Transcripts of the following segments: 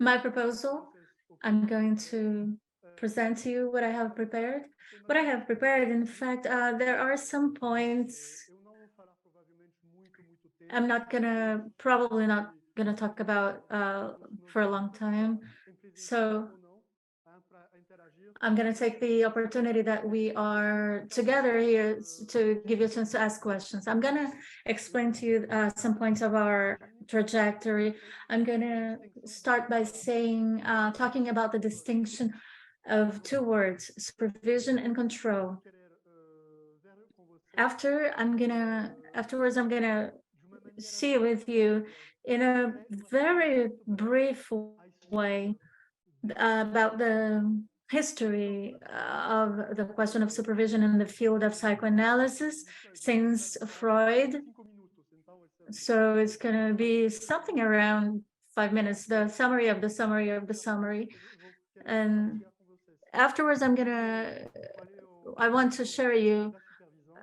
my proposal. I'm going to present to you what I have prepared. What I have prepared, in fact, there are some points I'm not gonna, probably not gonna talk about for a long time. So I'm gonna take the opportunity that we are together here to give you a chance to ask questions. I'm gonna explain to you some points of our trajectory. I'm gonna start by saying, talking about the distinction of two words, supervision and control. Afterwards, I'm gonna see with you in a very brief way about the history of the question of supervision in the field of psychoanalysis since Freud. So it's going to be something around 5 minutes, the summary of the summary of the summary. And afterwards, I want to share you,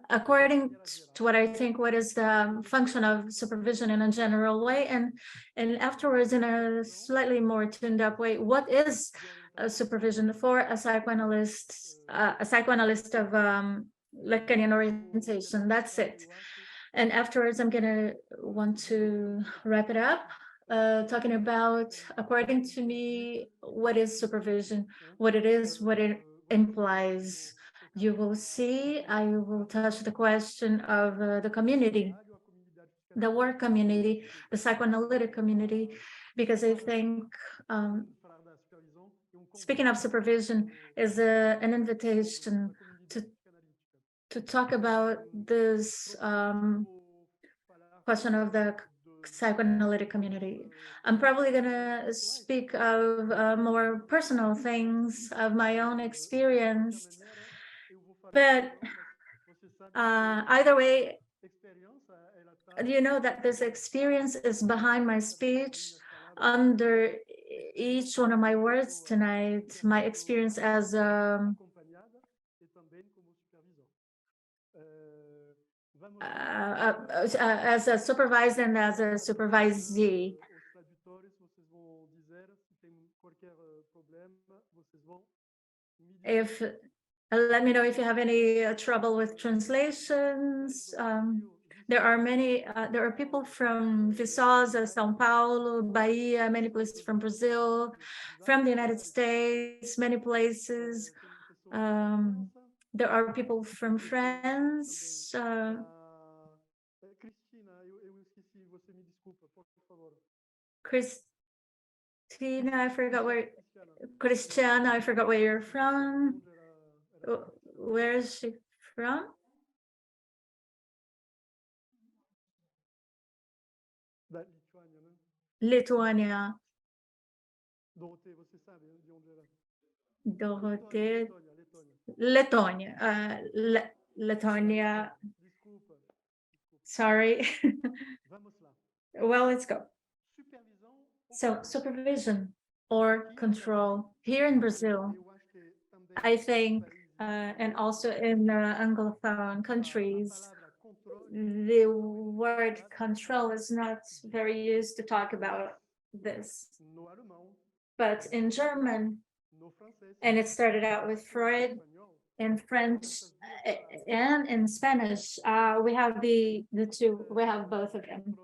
according to what I think, what is the function of supervision in a general way, and afterwards, in a slightly more tuned up way, what is a supervision for a psychoanalyst of Lacanian orientation. That's it. And afterwards, I'm gonna want to wrap it up, talking about, according to me, what is supervision, what it is, what it implies. You will see, I will touch the question of the community, the work community, the psychoanalytic community, because I think speaking of supervision is an invitation to talk about this question of the psychoanalytic community. I'm probably going to speak of more personal things, of my own experience, but either way, you know that this experience is behind my speech, under each one of my words tonight, my experience as a supervisor and as a supervisee. If let me know if you have any trouble with translations. There are many. There are people from Viçosa, São Paulo, Bahia, many places from Brazil, from the United States, many places. There are people from France. Christina, I forgot where. Cristiana, I forgot where you're from. Where is she from? Lithuania. Dorothée. Letonia. Letonia. Sorry. Well, let's go. So, supervision or control here in Brazil, I think, and also in Anglophone countries, the word control is not very used to talk about this. But in German, and it started out with Freud, in French and in Spanish, we have the two, we have both of them.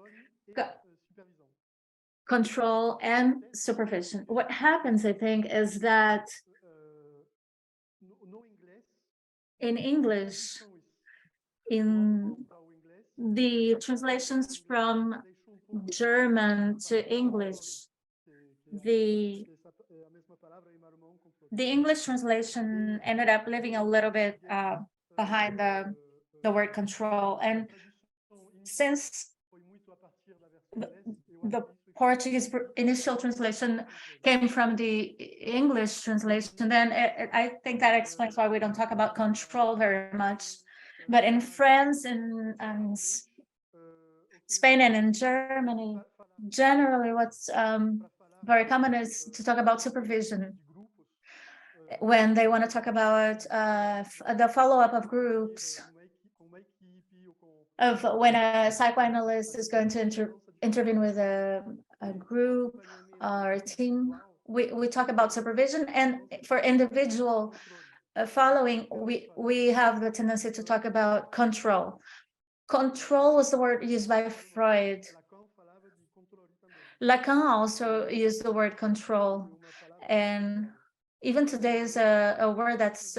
Control and supervision. What happens, I think, is that in English, in the translations from German to English, the English translation ended up leaving a little bit behind the word control. And since the Portuguese initial translation came from the English translation, then I think that explains why we don't talk about control very much. But in France and Spain and in Germany, generally what's very common is to talk about supervision when they want to talk about the follow-up of groups, of when a psychoanalyst is going to intervene with a group our team, we talk about supervision, and for individual following, we have the tendency to talk about control. Control was the word used by Freud. Lacan also used the word control, and even today is a word that's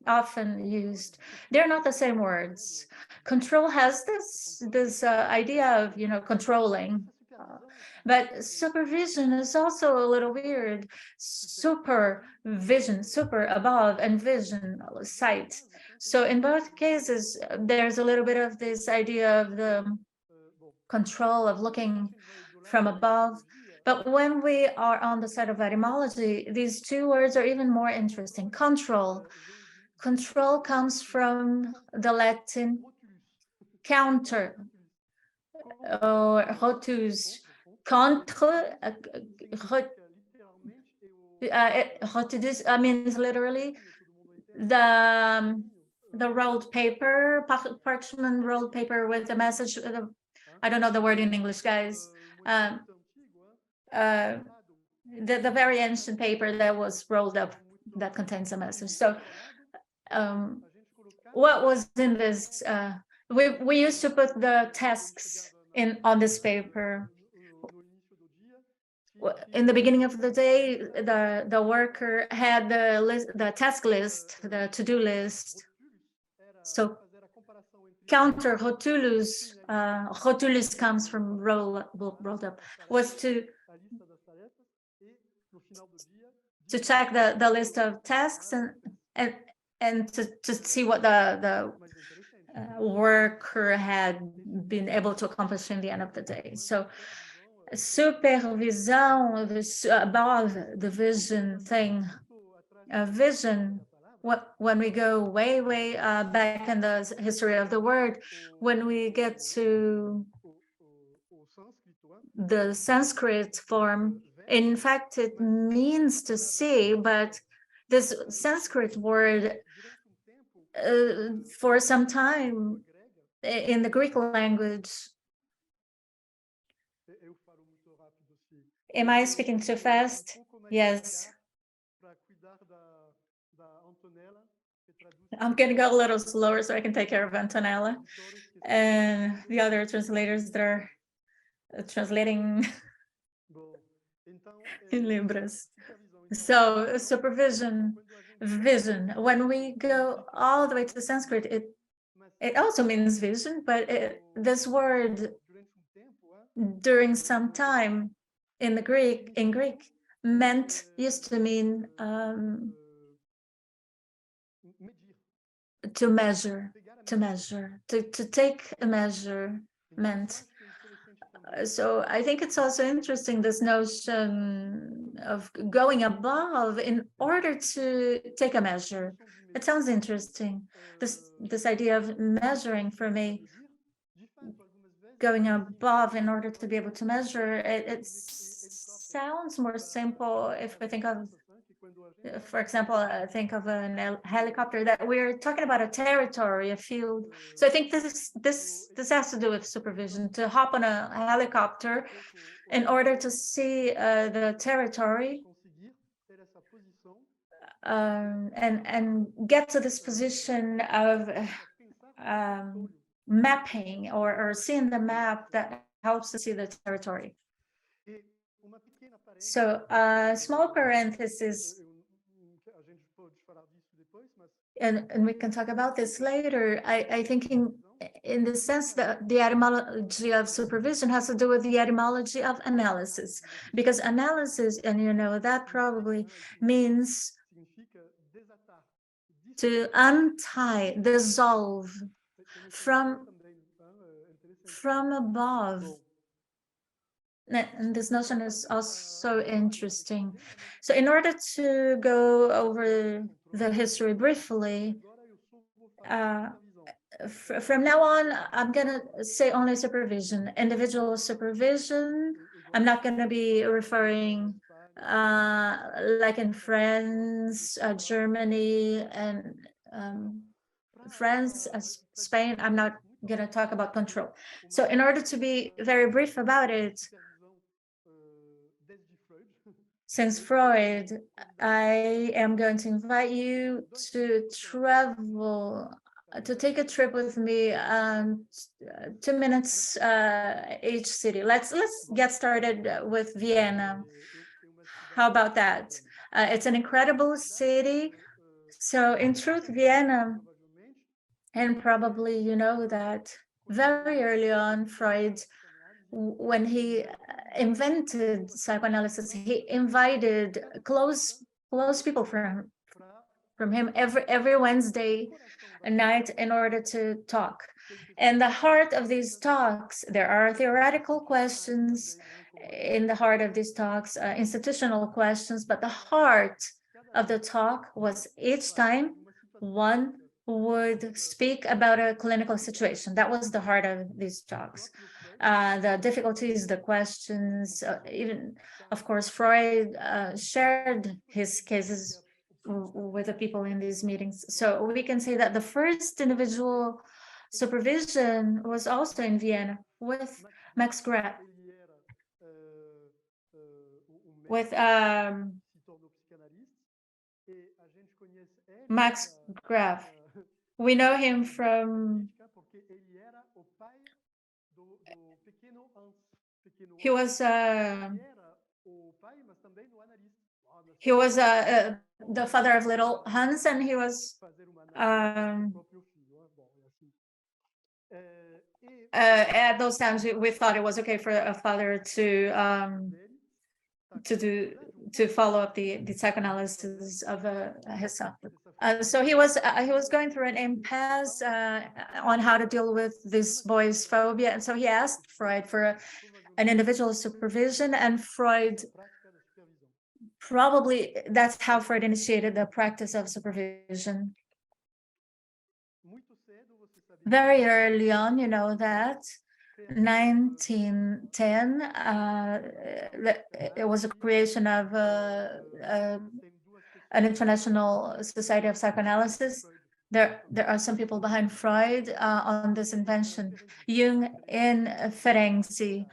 often used. They're not the same words. Control has this idea of, you know, controlling, but supervision is also a little weird. Supervision, super above, and vision, sight. So in both cases, there's a little bit of this idea of the control, of looking from above. But when we are on the side of etymology, these two words are even more interesting. Control. Control comes from the Latin counter, or rotus, contre, rotus means literally the rolled paper, parchment rolled paper with the message. I don't know the word in English, guys. The very ancient paper that was rolled up that contains a message. So what was in this? We used to put the tasks in on this paper. In the beginning of the day, the worker had the list, the task list, the to-do list. So counter, rotulus, rotulus comes from rolled up, was to check the list of tasks and to see what the worker had been able to accomplish in the end of the day. So supervision, this above the vision thing, vision. When we go way back in the history of the word, when we get to the Sanskrit form, in fact, it means to see, but this Sanskrit word, for some time in the Greek language, am I speaking too fast? Yes. I'm going to go a little slower so I can take care of Antonella and the other translators that are translating in Libras. So supervision, vision. When we go all the way to Sanskrit, it also means vision, but this word during some time in Greek used to mean to measure, to take a measurement. So I think it's also interesting, this notion of going above in order to take a measure. It sounds interesting. This idea of measuring, for me, going above in order to be able to measure, it sounds more simple if we think of, for example, I think of a helicopter, that we're talking about a territory, a field. So I think this has to do with supervision, to hop on a helicopter in order to see the territory, and get to this position of mapping or seeing the map that helps to see the territory. So small parenthesis, and we can talk about this later. I think in the sense that the etymology of supervision has to do with the etymology of analysis, because analysis, and you know that probably, means to untie, dissolve from above. And this notion is also interesting. So in order to go over the history briefly, from now on, I'm going to say only supervision, individual supervision. I'm not going to be referring like in France, Germany, and France, Spain. I'm not going to talk about control. So in order to be very brief about it, since Freud, I am going to invite you to travel, to take a trip with me, 2 minutes each city. Let's get started with Vienna. How about that? It's an incredible city. So in truth, Vienna, and probably you know that very early on, Freud, when he invented psychoanalysis, he invited close people from him every Wednesday night in order to talk. And the heart of these talks, there are theoretical questions in the heart of these talks, institutional questions, but the heart of the talk was each time one would speak about a clinical situation. That was the heart of these talks. The difficulties, the questions, even, of course, Freud shared his cases with the people in these meetings. So we can say that the first individual supervision was also in Vienna with Max Graf, with Max Graf. We know him from, he was the father of little Hans, and he was at those times we thought it was okay for a father to follow up the psychoanalysis of his son. So he was going through an impasse on how to deal with this boy's phobia, and so he asked Freud for an individual supervision, and Freud, probably that's how Freud initiated the practice of supervision. Very early on, you know that 1910, it was a creation of an international society of psychoanalysis. There are some people behind Freud on this invention. Jung and Ferenczi.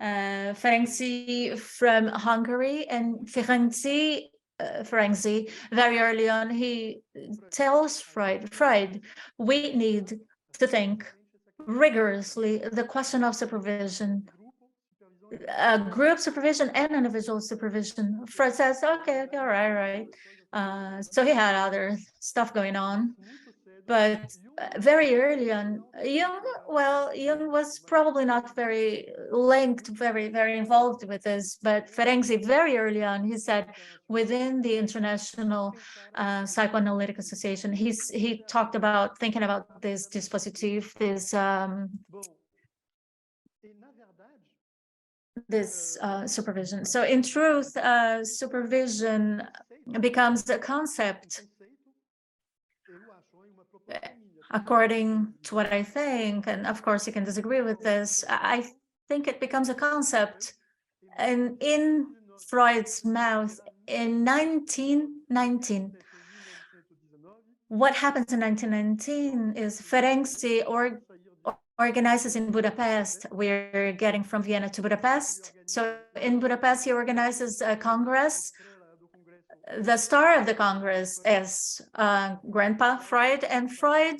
Ferenczi from Hungary, and Ferenczi, very early on, he tells Freud, we need to think rigorously the question of supervision, group supervision and individual supervision. Freud says, okay, all right. So he had other stuff going on, but very early on, Jung was probably not very linked, very involved with this, but Ferenczi, very early on, he said within the International Psychoanalytic Association, he talked about thinking about this dispositif, this supervision. So in truth, supervision becomes a concept, according to what I think, and of course you can disagree with this. I think it becomes a concept, and in Freud's mouth in 1919. What happens in 1919 is Ferenczi organizes in Budapest. We're getting from Vienna to Budapest. So in Budapest, he organizes a congress. The star of the congress is Grandpa Freud, and Freud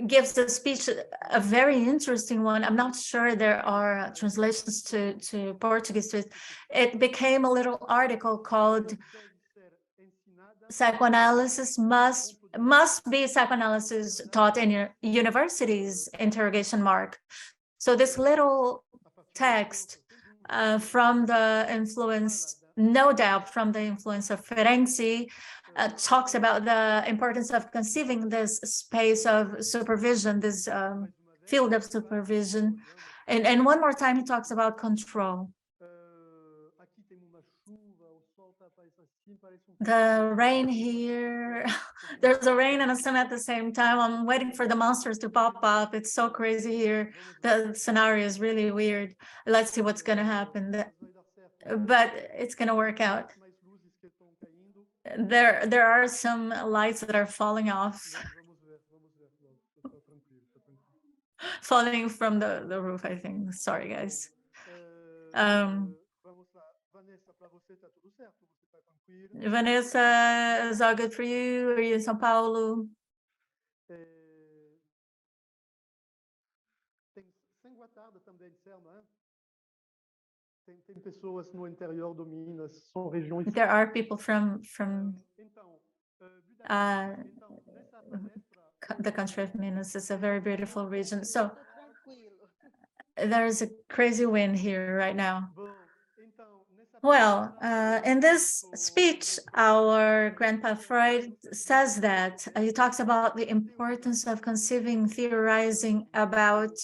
gives a speech, a very interesting one. I'm not sure there are translations to Portuguese to it. It became a little article called "Psychoanalysis must be psychoanalysis taught in your universities?" interrogation mark. So this little text from the influence, no doubt from the influence of Ferenczi, talks about the importance of conceiving this space of supervision, this field of supervision. And one more time, he talks about control. The rain here, there's a rain and a sun at the same time. I'm waiting for the monsters to pop up. It's so crazy here. The scenario is really weird. Let's see what's going to happen. But it's going to work out. There are some lights that are falling off, falling from the roof, I think. Sorry, guys. Vanessa, is all good for you? Are you in São Paulo? There are people from the country of Minas. It's a very beautiful region. So there's a crazy wind here right now. Well, in this speech, our grandpa Freud says that he talks about the importance of conceiving, theorizing about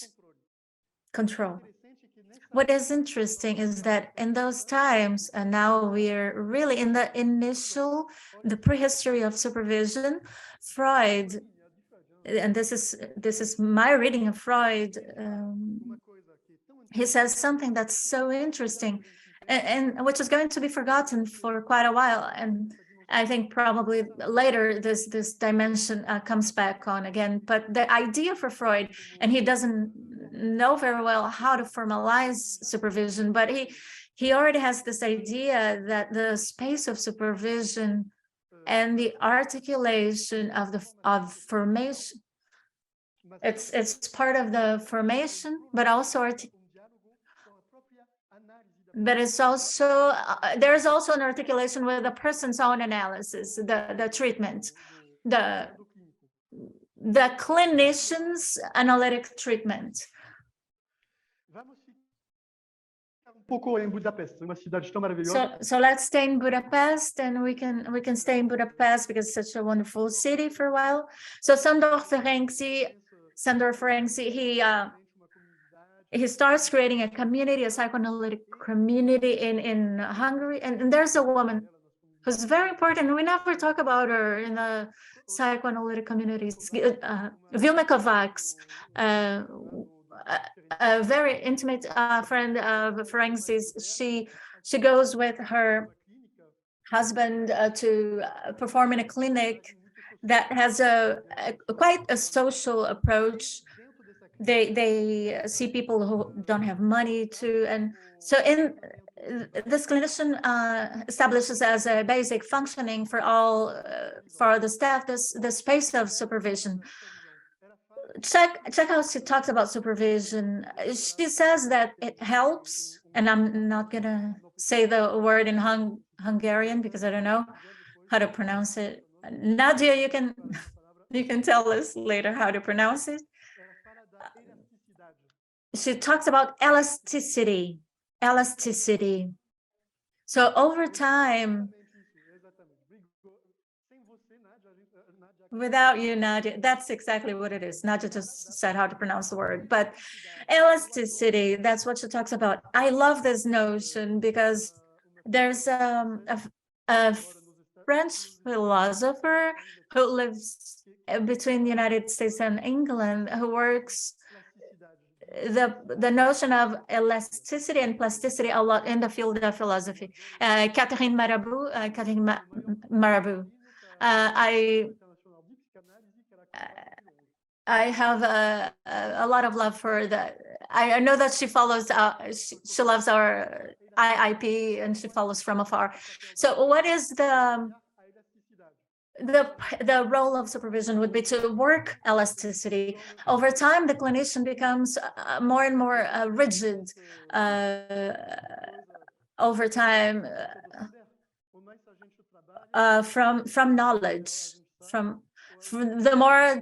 control. What is interesting is that in those times, and now we're really in the prehistory of supervision, Freud, and this is my reading of Freud, he says something that's so interesting, and which is going to be forgotten for quite a while. And I think probably later this dimension comes back on again. But the idea for Freud, and he doesn't know very well how to formalize supervision, but he already has this idea that the space of supervision and the articulation of formation, it's part of the formation, but also but it's also there's also an articulation with a person's own analysis, the treatment, the clinician's analytic treatment. So let's stay in Budapest, and we can stay in Budapest because it's such a wonderful city for a while. So Sándor Ferenczi, he starts creating a community, a psychoanalytic community in Hungary. And there's a woman who's very important. We never talk about her in the psychoanalytic communities. Vilma Kovacs, a very intimate friend of Ferenczi's. She goes with her husband to perform in a clinic that has quite a social approach. They see people who don't have money to, and so in this clinician establishes as a basic functioning for all for the staff the space of supervision. Check how she talks about supervision. She says that it helps, and I'm not gonna say the word in Hungarian because I don't know how to pronounce it. Nadia, you can tell us later how to pronounce it. She talks about elasticity. So over time, without you, Nadia, that's exactly what it is. Nadia just said how to pronounce the word, but elasticity, that's what she talks about. I love this notion because there's a French philosopher who lives between the United States and England, who works the notion of elasticity and plasticity a lot in the field of philosophy. Catherine Marabout. I have a lot of love for that. I know that she follows. She loves our IIP, and she follows from afar. So, what is the role of supervision would be to work elasticity. Over time, the clinician becomes more and more rigid. Over time, from knowledge, from the more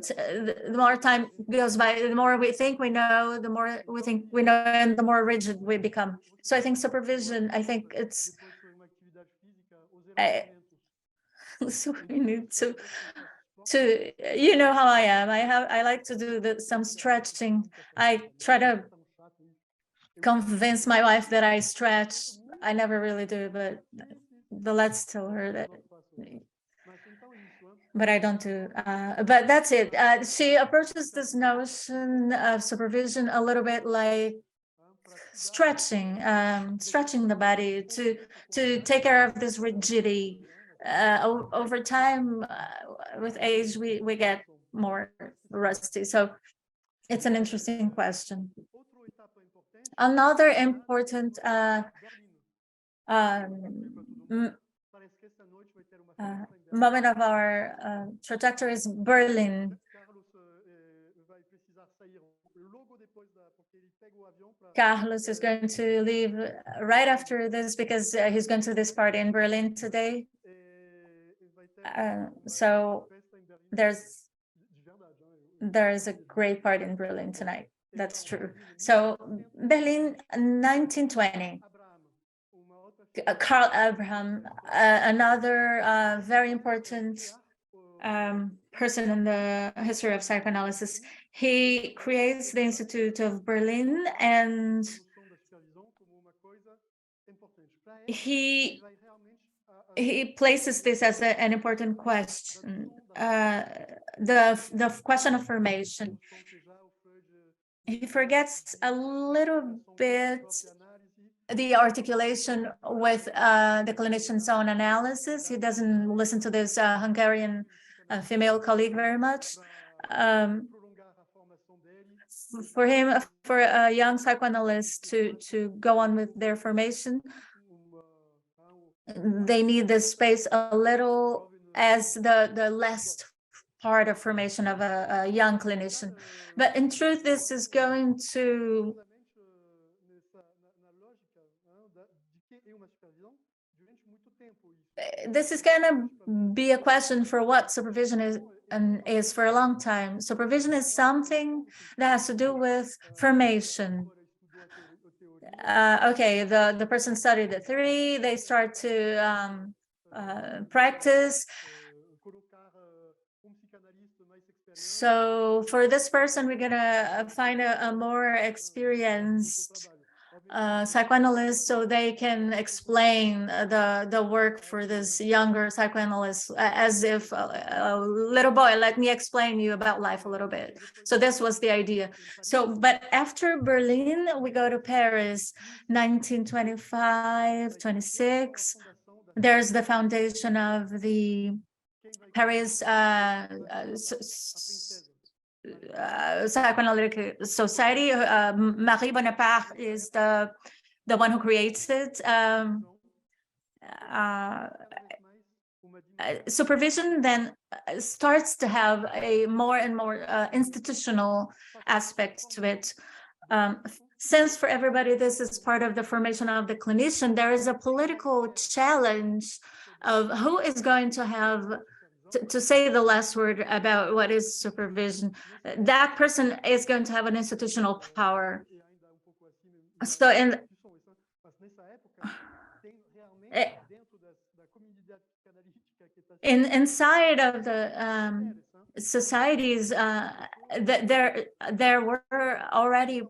time goes by, the more we think we know, the more we think we know, and the more rigid we become. So I think supervision, I think it's so we need to you know how I am. I like to do some stretching. I try to convince my wife that I stretch. I never really do, but let's tell her that. But I don't do. But that's it. She approaches this notion of supervision a little bit like stretching the body to take care of this rigidity. Over time, with age, we get more rusty. So it's an interesting question. Another important moment of our trajectory is Berlin. Carlos is going to leave right after this because he's going to this party in Berlin today. So there's a great party in Berlin tonight. That's true. So Berlin, 1920. Karl Abraham, another very important person in the history of psychoanalysis. He creates the Institute of Berlin, and he places this as an important question, the question of formation. He forgets a little bit the articulation with the clinician's own analysis. He doesn't listen to this Hungarian female colleague very much. For him, for a young psychoanalyst to go on with their formation, they need this space a little as the last part of formation of a young clinician. But in truth, this is going to be a question for what supervision is for a long time. Supervision is something that has to do with formation. Okay, the person studied the theory, they start to practice. So for this person, we're gonna find a more experienced psychoanalyst, so they can explain the work for this younger psychoanalyst as if a little boy, let me explain you about life a little bit. So this was the idea. So, but after Berlin, we go to Paris, 1925, 26. There's the foundation of the Paris Psychoanalytic Society. Marie Bonaparte is the one who creates it. Supervision then starts to have a more and more institutional aspect to it. Since for everybody this is part of the formation of the clinician, there is a political challenge of who is going to have to say the last word about what is supervision. That person is going to have an institutional power. So inside of the societies, there were already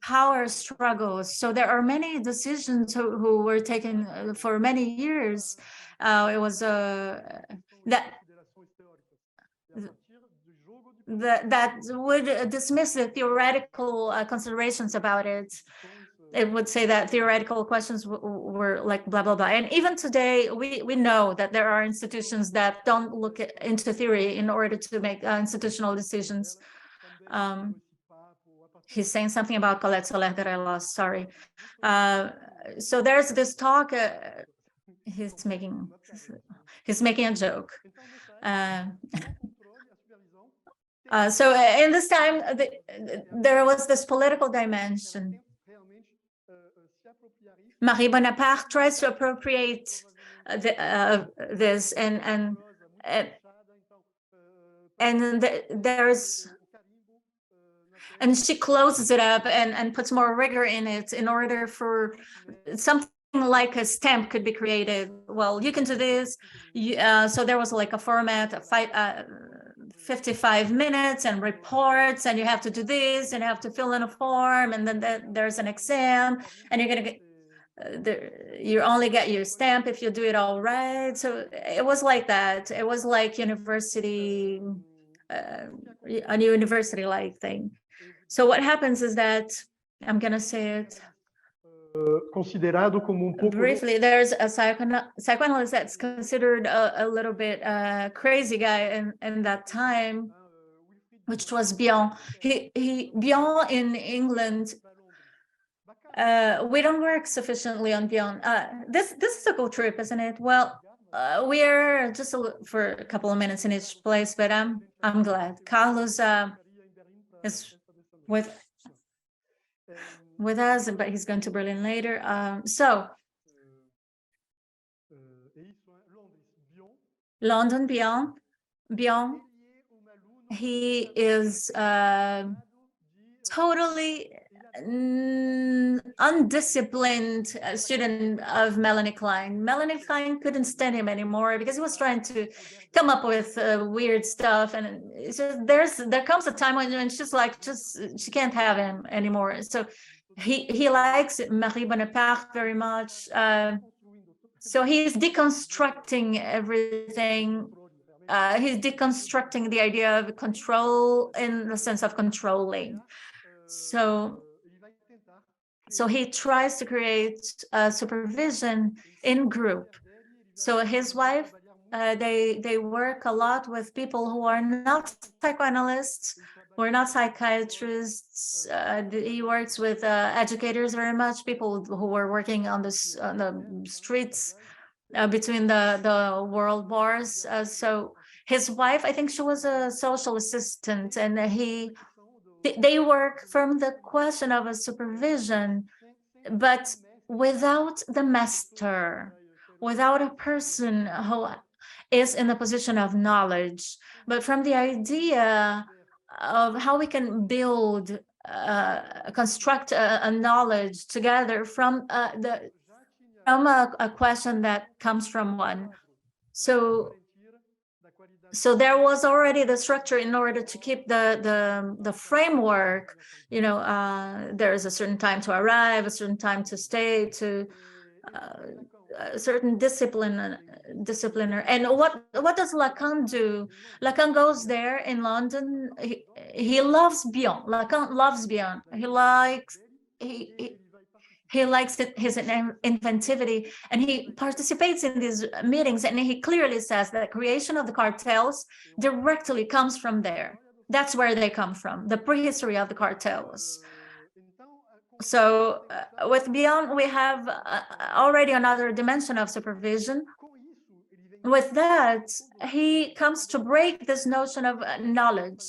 power struggles. So there are many decisions who were taken for many years. It was that would dismiss the theoretical considerations about it. It would say that theoretical questions were like blah, blah, blah. And even today, we know that there are institutions that don't look into theory in order to make institutional decisions. He's saying something about Colette Soler that I lost, sorry. So there's this talk, he's making a joke. So in this time, there was this political dimension. Marie Bonaparte tries to appropriate this, and she closes it up and puts more rigor in it in order for something like a stamp could be created. Well, you can do this. So there was like a format of 55 minutes and reports, and you have to do this, and you have to fill in a form, and then there's an exam, and you're going to get you only get your stamp if you do it all right. So it was like that. It was like university, a university-like thing. So what happens is that, I'm going to say it briefly, there's a psychoanalyst that's considered a little bit crazy guy in that time, which was Bion. Bion in England We don't work sufficiently on beyond. This is a cool trip, isn't it? Well, we're just for a couple of minutes in each place, but I'm glad. Carlos is with us, but he's going to Berlin later. So London, beyond. He is totally undisciplined student of Melanie Klein. Melanie Klein couldn't stand him anymore because he was trying to come up with weird stuff, and so there comes a time when she's like, she can't have him anymore. So he likes Marie Bonaparte very much. So he's deconstructing everything. He's deconstructing the idea of control in the sense of controlling. So he tries to create supervision in group. So his wife, they work a lot with people who are not psychoanalysts, who are not psychiatrists. He works with educators very much, people who are working on the streets between the world wars. So his wife, I think she was a social assistant, and they work from the question of a supervision, but without the master, without a person who is in the position of knowledge, but from the idea of how we can build, construct a knowledge together from a question that comes from one. So there was already the structure in order to keep the framework. There is a certain time to arrive, a certain time to stay, to a certain discipliner. And what does Lacan do? Lacan goes there in London. He loves Bion. Lacan loves Bion. He likes his inventivity, and he participates in these meetings, and he clearly says that the creation of the cartels directly comes from there. That's where they come from, the prehistory of the cartels. So with Beyond, we have already another dimension of supervision. With that, he comes to break this notion of knowledge.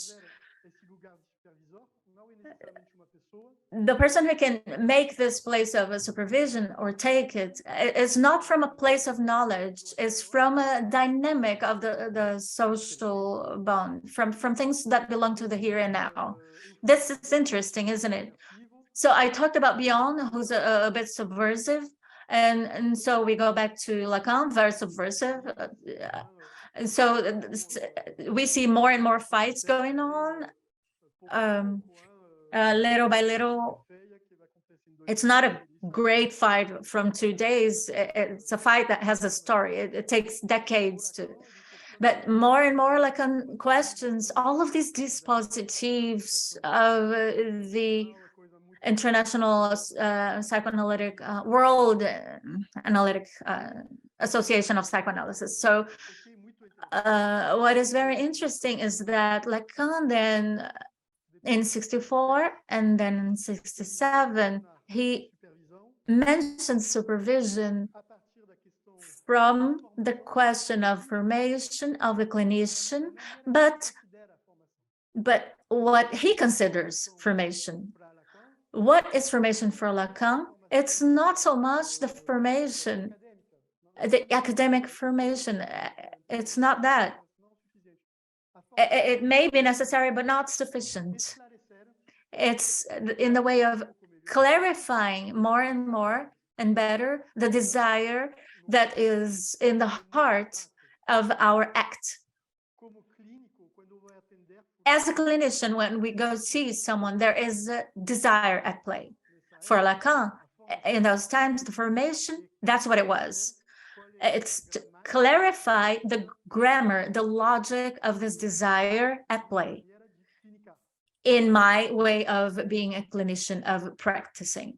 The person who can make this place of a supervision or take it is not from a place of knowledge, it's from a dynamic of the social bond, from things that belong to the here and now. This is interesting, isn't it? So I talked about Bion, who's a bit subversive, and so we go back to Lacan, very subversive. And so we see more and more fights going on. Little by little, it's not a great fight from 2 days. It's a fight that has a story. It takes decades to, but more and more Lacan questions all of these dispositives of the International Psychoanalytic World Analytic Association of Psychoanalysis. So what is very interesting is that Lacan then in 64 and then in 67, he mentions supervision from the question of formation of the clinician, but what he considers formation. What is formation for Lacan? It's not so much the formation, the academic formation. It's not that. It may be necessary, but not sufficient. It's in the way of clarifying more and more and better the desire that is in the heart of our act. As a clinician, when we go see someone, there is a desire at play. For Lacan, in those times, the formation, that's what it was. It's to clarify the grammar, the logic of this desire at play. In my way of being a clinician, of practicing,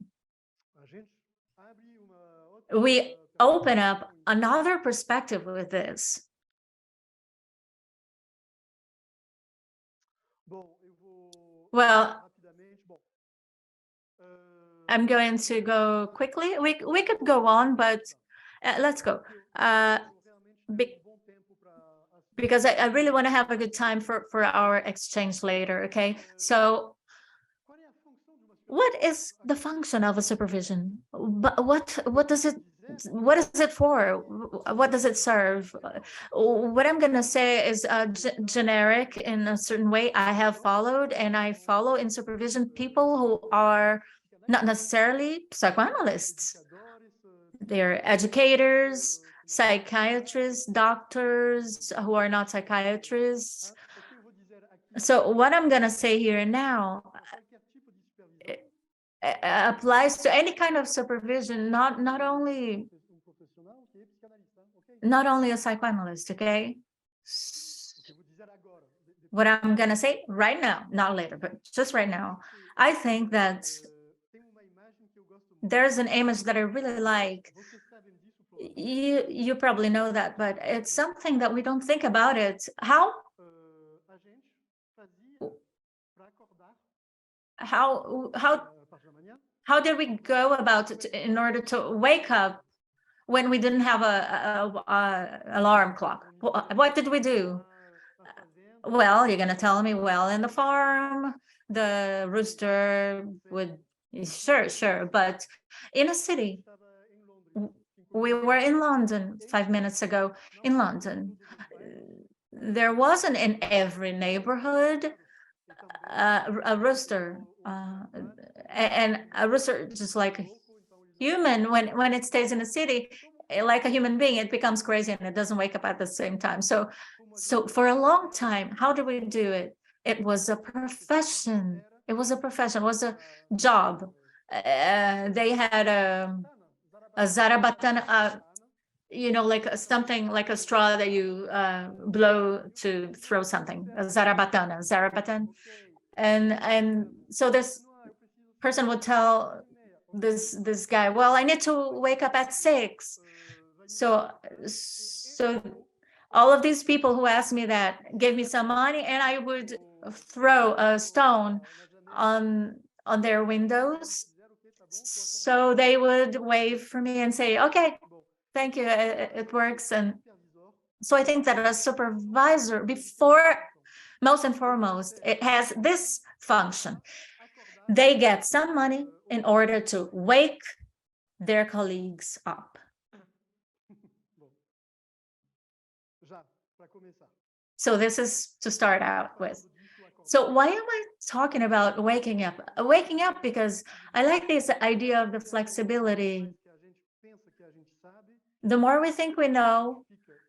we open up another perspective with this. Well, I'm going to go quickly. We could go on, but let's go. Because I really want to have a good time for our exchange later, okay? So what is the function of a supervision? What is it for? What does it serve? What I'm going to say is generic in a certain way. I have followed, and I follow in supervision people who are not necessarily psychoanalysts. They're educators, psychiatrists, doctors who are not psychiatrists. So what I'm going to say here now applies to any kind of supervision, not only a psychoanalyst, okay? What I'm going to say right now, not later, but just right now, I think that there's an image that I really like. You probably know that, but it's something that we don't think about it. How did we go about it in order to wake up when we didn't have a alarm clock? What did we do? Well, you're gonna tell me, well, in the farm, the rooster would, sure, but in a city, we were in London 5 minutes ago. In London, there wasn't in every neighborhood a rooster, and a rooster, just like a human, when it stays in a city, like a human being, it becomes crazy and it doesn't wake up at the same time. So for a long time, how do we do it? It was a profession. It was a job. They had a zarabatana, like something like a straw that you blow to throw something, a zarabatan. And so this person would tell this guy, well, I need to wake up at 6. So all of these people who asked me that gave me some money, and I would throw a stone on their windows, so they would wave for me and say, okay, thank you, it works. And so I think that a supervisor, most and foremost, it has this function. They get some money in order to wake their colleagues up. So this is to start out with. So why am I talking about waking up? Waking up because I like this idea of the flexibility. The more we think we know,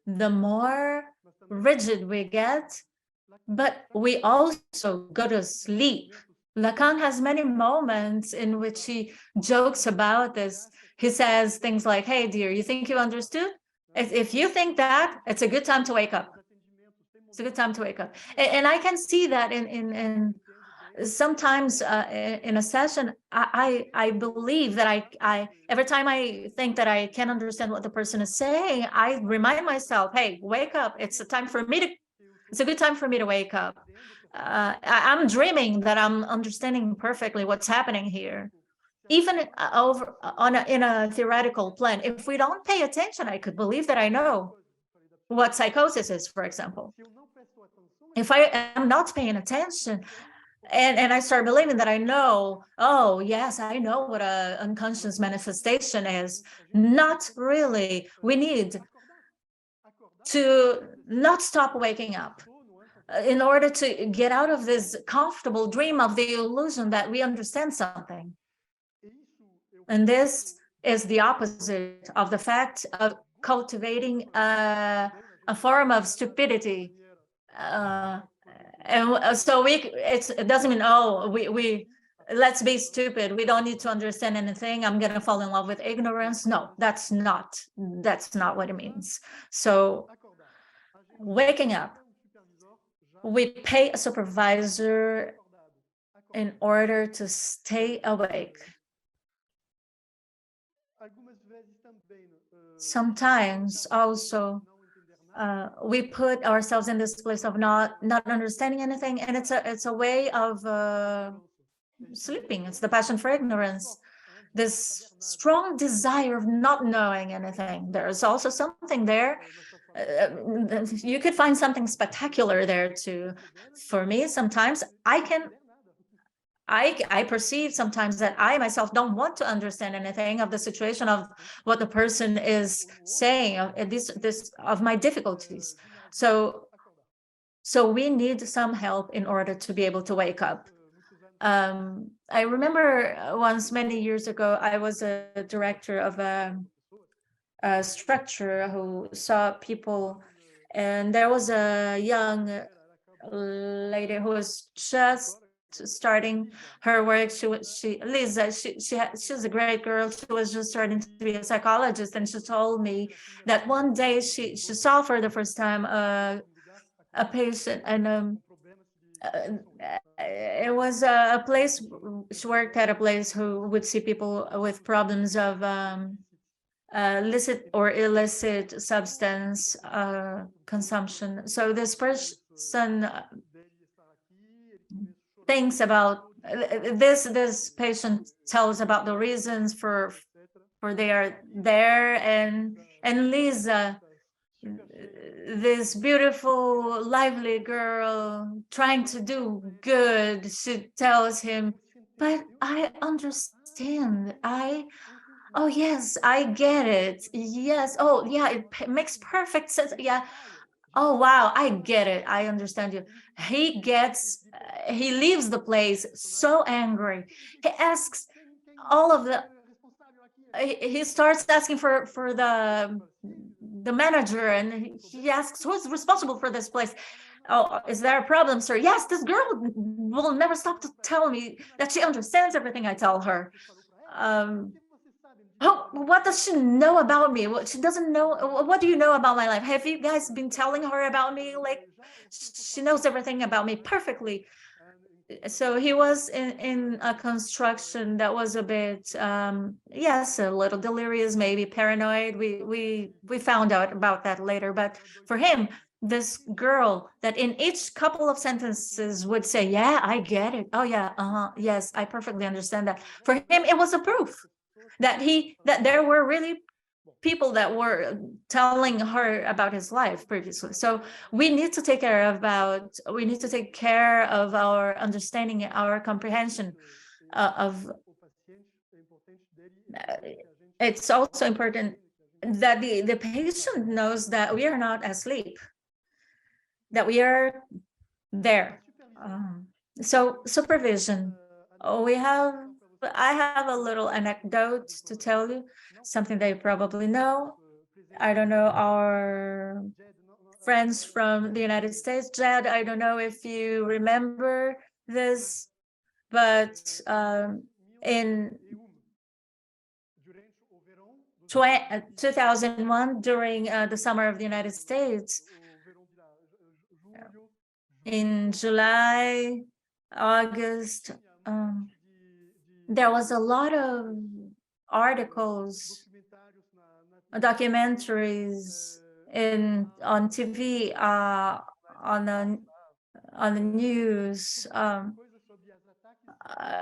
the more rigid we get, but we also go to sleep. Lacan has many moments in which he jokes about this. He says things like, hey, dear, you think you understood? If you think that, it's a good time to wake up. It's a good time to wake up. And I can see that in sometimes in a session, I believe that I every time I think that I can't understand what the person is saying, I remind myself, hey, wake up. It's a good time for me to wake up. I'm dreaming that I'm understanding perfectly what's happening here. Even in a theoretical plan, if we don't pay attention, I could believe that I know what psychosis is, for example. If I am not paying attention, and I start believing that I know, oh, yes, I know what an unconscious manifestation is. Not really. We need to not stop waking up in order to get out of this comfortable dream of the illusion that we understand something. And this is the opposite of the fact of cultivating a form of stupidity. And so it doesn't mean, oh, we let's be stupid. We don't need to understand anything. I'm going to fall in love with ignorance. No, that's not what it means. So waking up, we pay a supervisor in order to stay awake. Sometimes also we put ourselves in this place of not understanding anything, and it's a way of sleeping. It's the passion for ignorance. this strong desire of not knowing anything. There's also something there. You could find something spectacular there too. For me, sometimes I perceive sometimes that I myself don't want to understand anything of the situation of what the person is saying, of this of my difficulties. So we need some help in order to be able to wake up. I remember once many years ago, I was a director of a structure who saw people, and there was a young lady who was just starting her work. Lisa, she's a great girl. She was just starting to be a psychologist, and she told me that one day she saw for the first time a patient, and it was a place. She worked at a place who would see people with problems of licit or illicit substance consumption. So this person thinks about this patient tells about the reasons for they are there, and Lisa, this beautiful, lively girl trying to do good, she tells him, but I understand. Oh, yes, I get it. Yes. Oh, yeah, it makes perfect sense. Yeah. Oh, wow, I get it. I understand you. He leaves the place so angry. He asks all of the, he starts asking for the manager, and he asks, who's responsible for this place? Oh, is there a problem, sir? Yes, this girl will never stop to tell me that she understands everything I tell her. Oh, what does she know about me? What she doesn't know. What do you know about my life? Have you guys been telling her about me? Like, she knows everything about me perfectly. So he was in a construction that was a bit, yes, a little delirious, maybe paranoid. We found out about that later. But for him, this girl that in each couple of sentences would say, yeah, I get it. Oh yeah, yes, I perfectly understand that. For him, it was a proof that there were really people that were telling her about his life previously. So we need to take care of our understanding, our comprehension of it's also important that the patient knows that we are not asleep, that we are there. So supervision. I have a little anecdote to tell you, something that you probably know. I don't know, our friends from the United States, Jed, I don't know if you remember this, but in 2001, during the summer of the United States, in July, August, there was a lot of articles, documentaries on TV, on the news,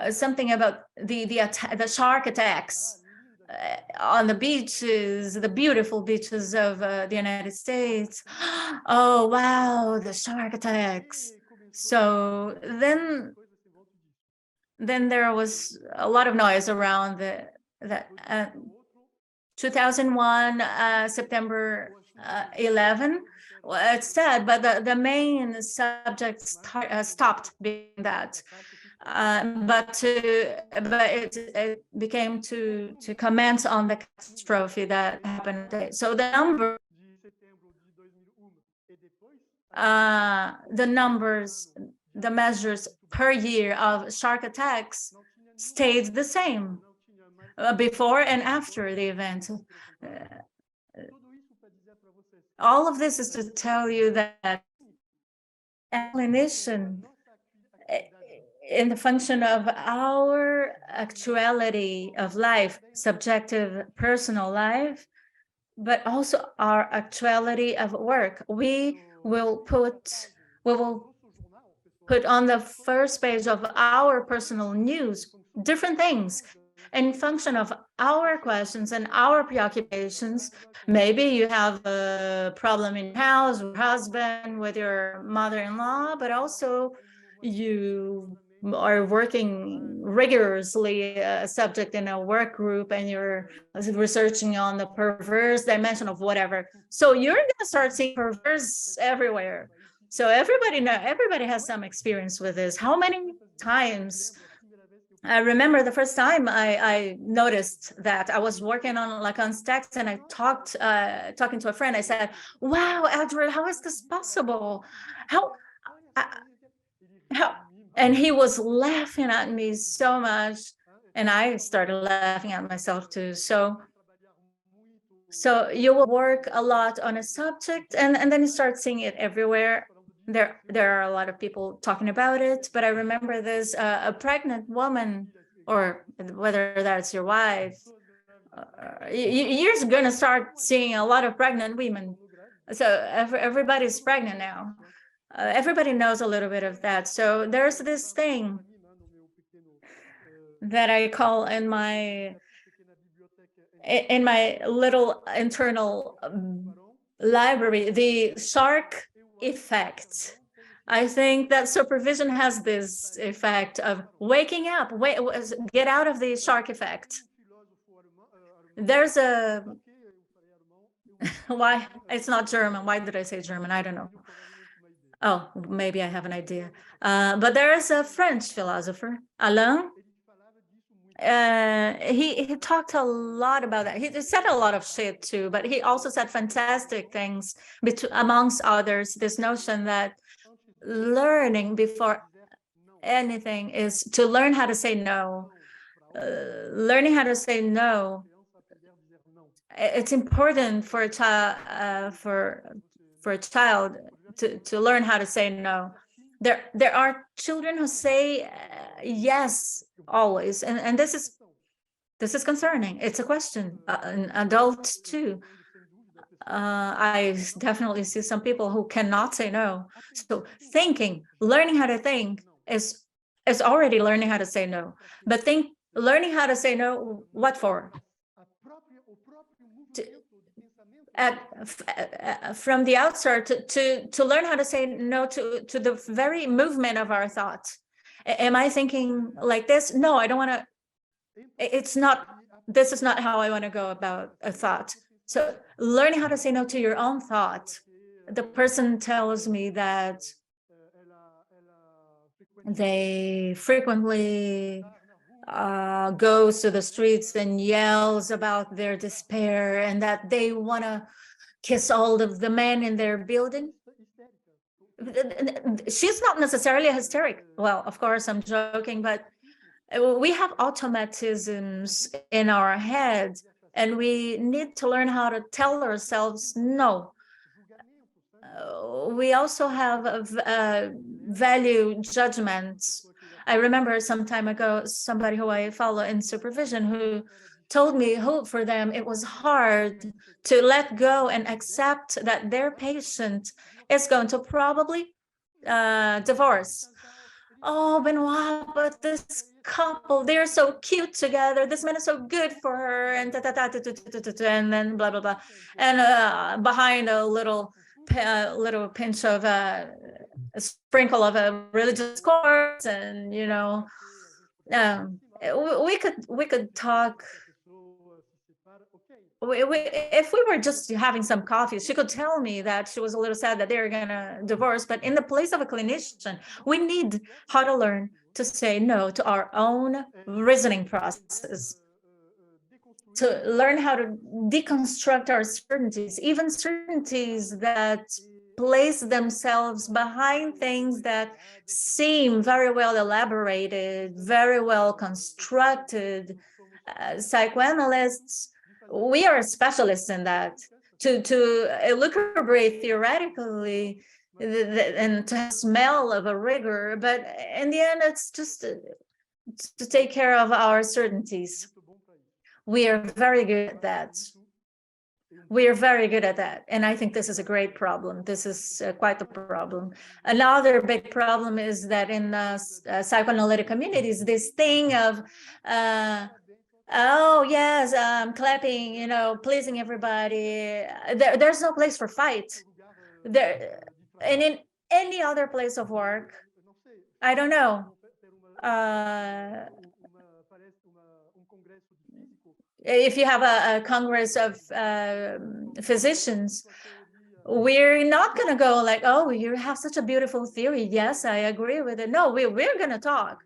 something about the shark attacks on the beaches, the beautiful beaches of the United States. Oh wow, the shark attacks. So then there was a lot of noise around that 2001 September 11. Well, it's sad, but the main subject stopped being that. But it became to comment on the catastrophe that happened today. So the numbers, the measures per year of shark attacks stayed the same before and after the event. All of this is to tell you that clinician, in the function of our actuality of life, subjective personal life, but also our actuality of work, we will put on the first page of our personal news different things. in function of our questions and our preoccupations. Maybe you have a problem in your house, with your husband, with your mother-in-law, but also you are working rigorously a subject in a work group and you're researching on the perverse dimension of whatever. So you're going to start seeing perverse everywhere. So everybody has some experience with this. How many times I remember the first time I noticed that I was working on stacks, and I talking to a friend. I said, "Wow, Edward, how is this possible? How, how?" And he was laughing at me so much, and I started laughing at myself too. So you will work a lot on a subject, and then you start seeing it everywhere. There are a lot of people talking about it, but I remember this a pregnant woman, or whether that's your wife, you're going to start seeing a lot of pregnant women. So everybody's pregnant now. Everybody knows a little bit of that. So there's this thing that I call in my little internal library, the shark effect. I think that supervision has this effect of waking up, get out of the shark effect. There's a, why, it's not German. Why did I say German? I don't know. Oh, maybe I have an idea. But there is a French philosopher, Alain. He talked a lot about that. He said a lot of shit too, but he also said fantastic things, amongst others, this notion that learning before anything is to learn how to say no. Learning how to say no, it's important for a child, for a child to learn how to say no. There are children who say yes always, and this is concerning. It's a question. An adult too. I definitely see some people who cannot say no. So learning how to think is already learning how to say no. But learning how to say no, what for? From the outstart, to learn how to say no to the very movement of our thoughts. Am I thinking like this? No, I don't want to. This is not how I want to go about a thought. So learning how to say no to your own thought. The person tells me that they frequently goes to the streets and yells about their despair, and that they want to kiss all of the men in their building. She's not necessarily a hysteric. Well, of course, I'm joking, but we have automatisms in our head, and we need to learn how to tell ourselves no. We also have value judgments. I remember some time ago, somebody who I follow in supervision who told me for them it was hard to let go and accept that their patient is going to probably divorce. Oh, Benoit, but this couple, they're so cute together. This man is so good for her, and and then blah blah blah, and behind a little pinch of a sprinkle of a religious course, and we could talk. If we were just having some coffee, she could tell me that she was a little sad that they're gonna divorce. But in the place of a clinician, we need how to learn to say no to our own reasoning process, to learn how to deconstruct our certainties, even certainties that place themselves behind things that seem very well elaborated, very well constructed. Psychoanalysts, we are specialists in that, to elucubrate theoretically and to have smell of a rigor, but in the end, it's just to take care of our certainties. We are very good at that. We are very good at that. And I think this is a great problem. This is quite the problem. Another big problem is that in psychoanalytic communities, this thing of Oh yes, clapping, pleasing everybody. There's no place for fight there. And in any other place of work, I don't know. If you have a congress of physicians, we're not going to go like, oh, you have such a beautiful theory. Yes, I agree with it. No, we're going to talk.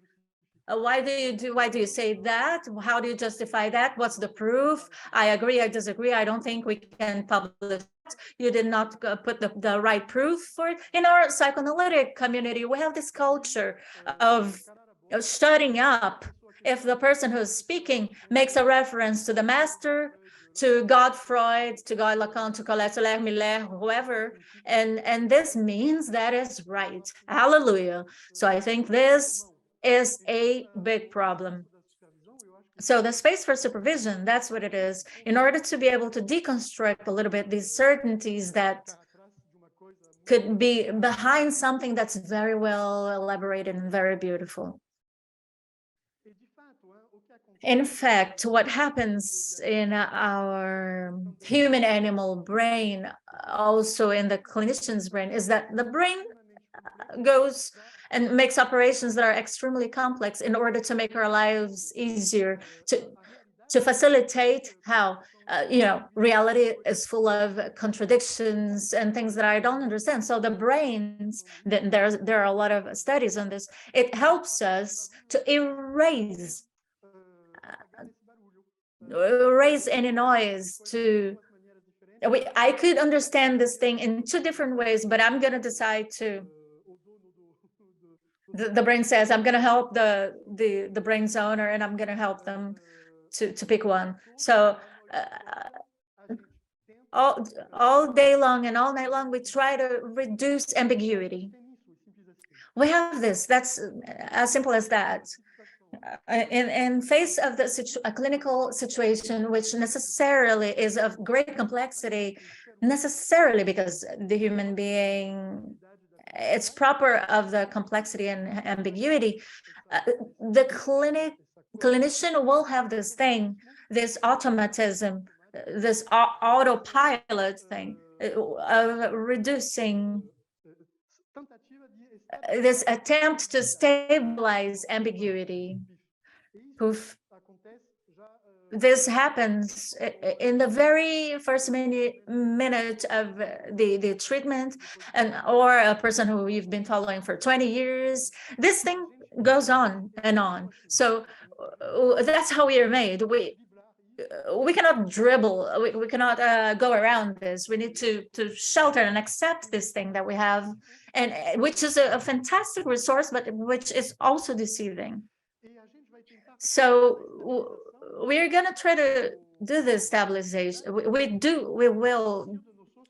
Why do you say that? How do you justify that? What's the proof? I agree, I disagree. I don't think we can publish. You did not put the right proof for it. In our psychoanalytic community, we have this culture of shutting up if the person who's speaking makes a reference to the master, to God Freud, to God Lacan, to Colette Miller, whoever, and this means that is right. Hallelujah. So I think this is a big problem. So the space for supervision, that's what it is, in order to be able to deconstruct a little bit these certainties that could be behind something that's very well elaborated and very beautiful. In fact, what happens in our human animal brain, also in the clinician's brain, is that the brain goes and makes operations that are extremely complex in order to make our lives easier, to facilitate how reality is full of contradictions and things that I don't understand. So the brains, there are a lot of studies on this. It helps us to erase any noise. I could understand this thing in two different ways, but I'm going to decide to. The brain says, I'm going to help the brain's owner, and I'm going to help them to pick one. So all day long and all night long, we try to reduce ambiguity. We have this. That's as simple as that. In face of a clinical situation, which necessarily is of great complexity, necessarily because the human being, it's proper of the complexity and ambiguity, the clinician will have this thing, this automatism, this autopilot thing of reducing this attempt to stabilize ambiguity. Poof. This happens in the very first minute of the treatment, or a person who you've been following for 20 years. This thing goes on and on. So that's how we are made. We cannot dribble. We cannot go around this. We need to shelter and accept this thing that we have, and which is a fantastic resource, but which is also deceiving. So we're going to try to do this stabilization. We will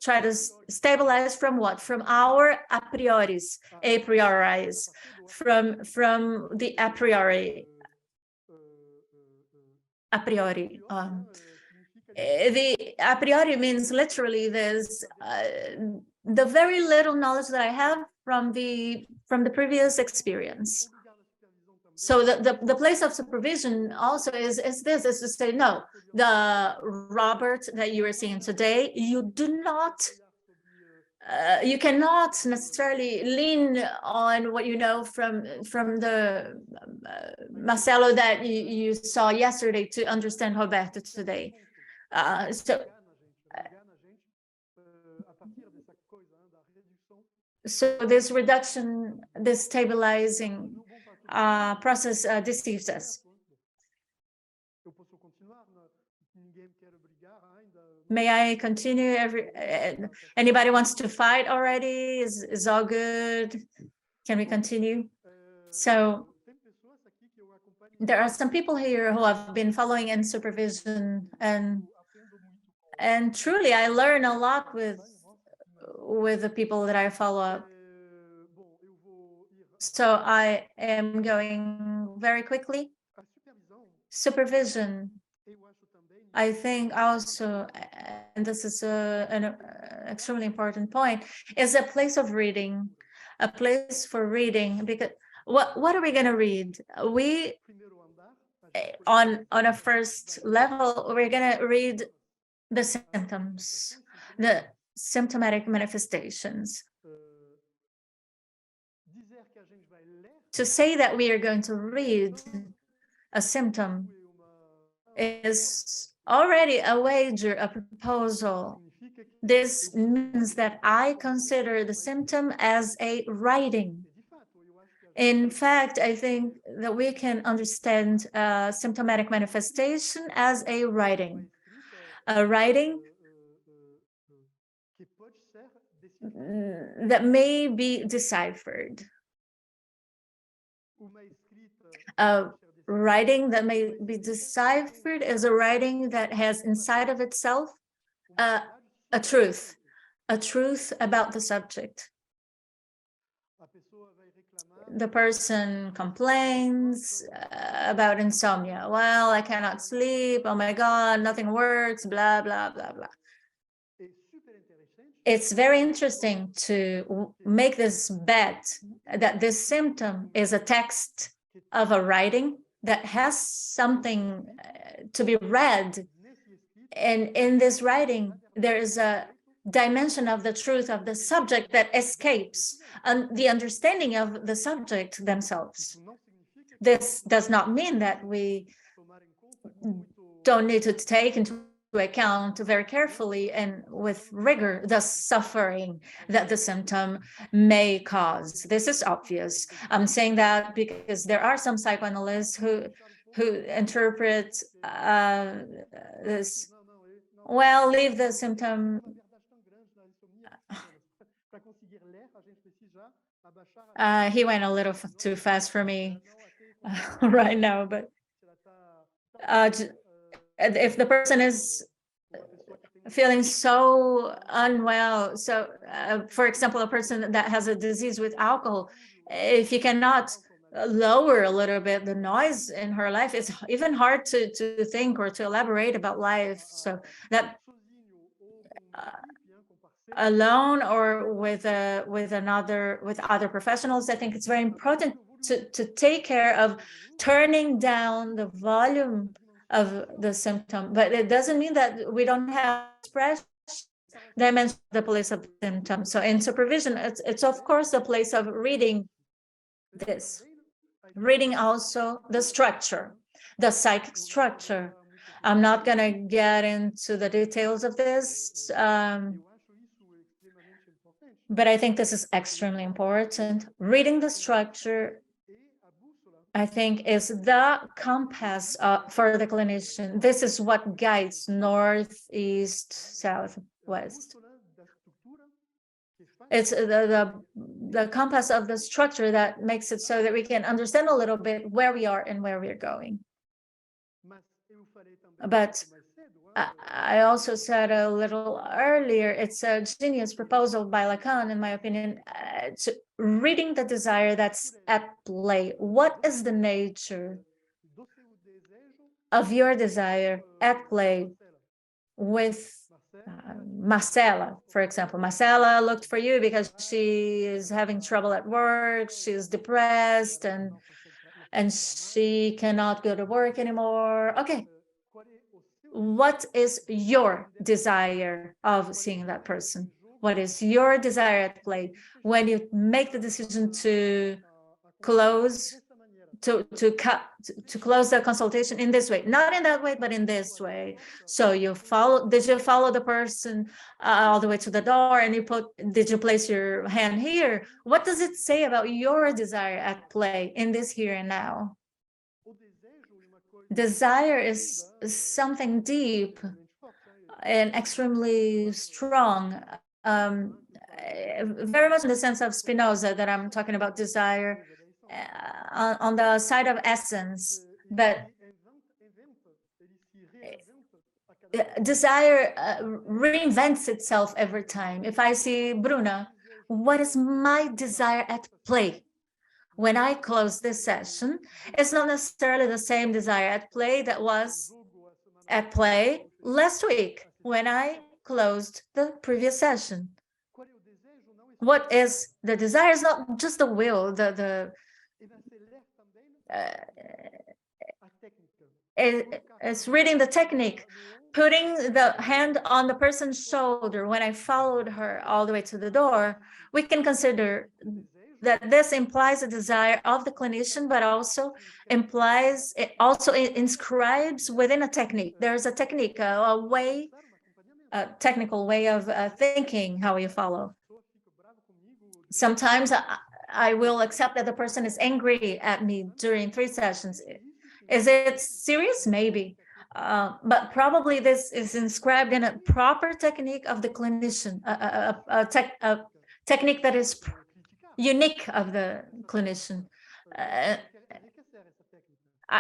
try to stabilize from what? From our a prioris, from the a priori. A priori. The a priori means literally there's the very little knowledge that I have from the previous experience. So the place of supervision also is to say, no, the Robert that you are seeing today, you do not, you cannot necessarily lean on what you know from the Marcelo that you saw yesterday to understand Roberto today. So this reduction, this stabilizing process deceives us. May I continue? Anybody wants to fight already? Is all good? Can we continue? So there are some people here who have been following in supervision, and truly I learn a lot with the people that I follow up. So I am going very quickly. Supervision, I think also, and this is an extremely important point, is a place of reading, a place for reading, because what are we going to read? on a first level, we're going to read the symptoms, the symptomatic manifestations. To say that we are going to read a symptom is already a wager, a proposal. This means that I consider the symptom as a writing. In fact, I think that we can understand symptomatic manifestation as a writing that may be deciphered. A writing that may be deciphered is a writing that has inside of itself a truth about the subject. The person complains about insomnia. Well, I cannot sleep. Oh my God, nothing works, blah, blah, blah, blah. It's very interesting to make this bet that this symptom is a text of a writing that has something to be read. And in this writing, there is a dimension of the truth of the subject that escapes the understanding of the subject themselves. This does not mean that we don't need to take into account very carefully and with rigor the suffering that the symptom may cause. This is obvious. I'm saying that because there are some psychoanalysts who interpret this, well, leave the symptom. He went a little too fast for me right now, but if the person is feeling so unwell, so for example, a person that has a disease with alcohol, if you cannot lower a little bit the noise in her life, it's even hard to think or to elaborate about life. So that alone or with other professionals, I think it's very important to take care of turning down the volume of the symptom. But it doesn't mean that we don't have expression dimension of the place of symptom. So in supervision, it's of course the place of reading this, reading also the structure, the psychic structure. I'm not going to get into the details of this, but I think this is extremely important. Reading the structure, I think, is the compass for the clinician. This is what guides north, east, south, west. It's the compass of the structure that makes it so that we can understand a little bit where we are and where we're going. But I also said a little earlier, it's a genius proposal by Lacan, in my opinion, reading the desire that's at play. What is the nature of your desire at play with Marcela, for example? Marcela looked for you because she is having trouble at work, she's depressed, and she cannot go to work anymore. Okay. What is your desire of seeing that person? What is your desire at play when you make the decision to close close the consultation in this way, not in that way, but in this way? So did you follow the person all the way to the door, and did you place your hand here? What does it say about your desire at play in this here and now? Desire is something deep and extremely strong, very much in the sense of Spinoza that I'm talking about desire on the side of essence. But desire reinvents itself every time. If I see Bruna, what is my desire at play? When I close this session, it's not necessarily the same desire at play that was at play last week when I closed the previous session. What is the desire? Is not just the will, is reading the technique, putting the hand on the person's shoulder when I followed her all the way to the door. We can consider that this implies a desire of the clinician, but also implies, it also inscribes within a technique. There's a technique, a way, a technical way of thinking how you follow. Sometimes I will accept that the person is angry at me during 3 sessions. Is it serious? Maybe. But probably this is inscribed in a proper technique of the clinician, a technique that is unique of the clinician.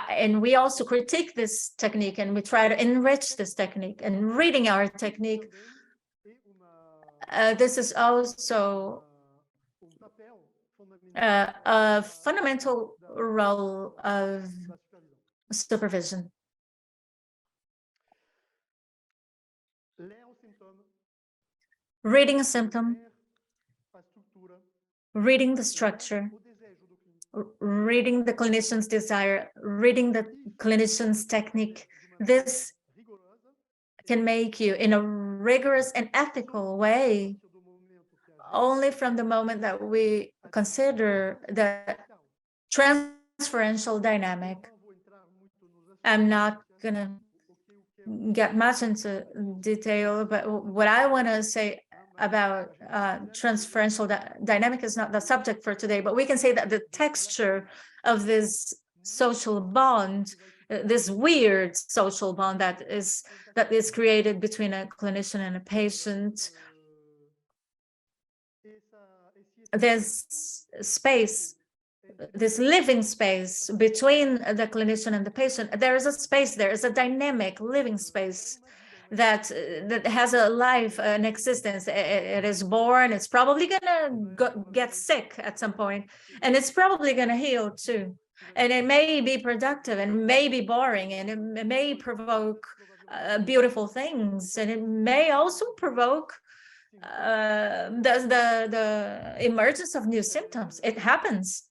And we also critique this technique, and we try to enrich this technique. And reading our technique, this is also a fundamental role of supervision. Reading a symptom, reading the structure, reading the clinician's desire, reading the clinician's technique. This can make you, in a rigorous and ethical way, only from the moment that we consider the transferential dynamic. I'm not going to get much into detail, but what I want to say about transferential dynamic is not the subject for today, but we can say that the texture of this social bond, this weird social bond that is created between a clinician and a patient, there's space, this living space between the clinician and the patient. There is a space, there is a dynamic living space that has a life, an existence. It is born, it's probably gonna get sick at some point, and it's probably gonna heal too. And it may be productive and may be boring, and it may provoke beautiful things, and it may also provoke the emergence of new symptoms. It happens.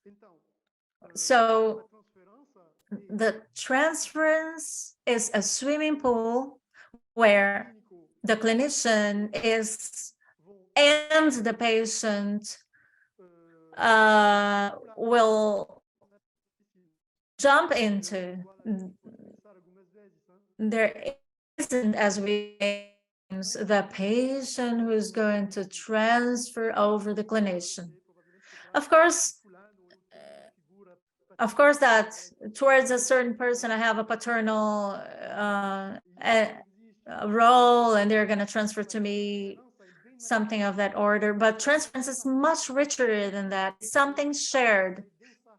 So the transference is a swimming pool where the clinician is and the patient will jump into. There isn't, as we the patient who's going to transfer over the clinician. Of course, that towards a certain person, I have a paternal role, and they're going to transfer to me something of that order. But transference is much richer than that. It's something shared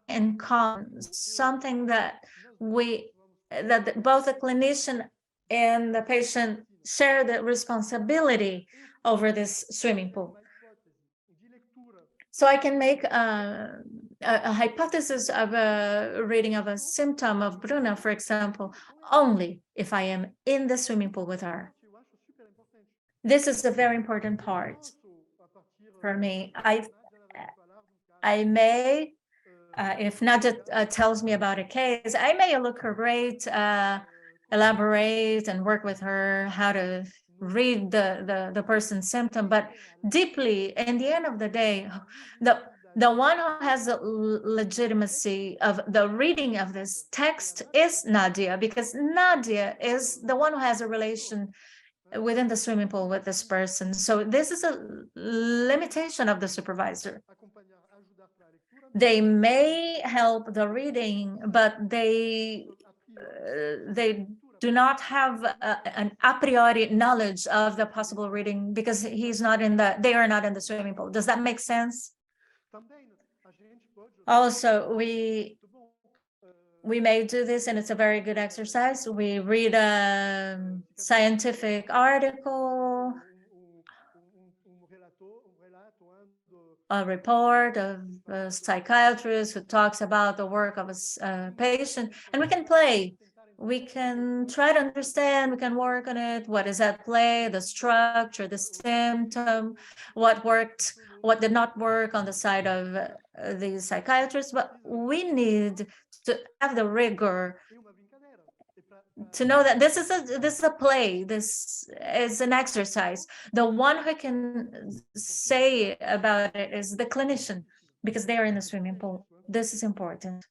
in common, something that both the clinician and the patient share the responsibility over this swimming pool. So I can make a hypothesis of a reading of a symptom of Bruna, for example, only if I am in the swimming pool with her. This is a very important part for me. I may, if Nadia tells me about a case, I may elucidate, elaborate, and work with her how to read the person's symptom. But deeply, in the end of the day, the one who has the legitimacy of the reading of this text is Nadia, because Nadia is the one who has a relation within the swimming pool with this person. So this is a limitation of the supervisor. They may help the reading, but they do not have an a priori knowledge of the possible reading, because they are not in the swimming pool. Does that make sense? Also, we may do this, and it's a very good exercise. We read a scientific article, a report of a psychiatrist who talks about the work of a patient, and we can play. We can try to understand, we can work on it, what is at play, the structure, the symptom, what worked, what did not work on the side of the psychiatrist. But we need to have the rigor to know that this is a play, this is an exercise. The one who can say about it is the clinician, because they are in the swimming pool. This is important.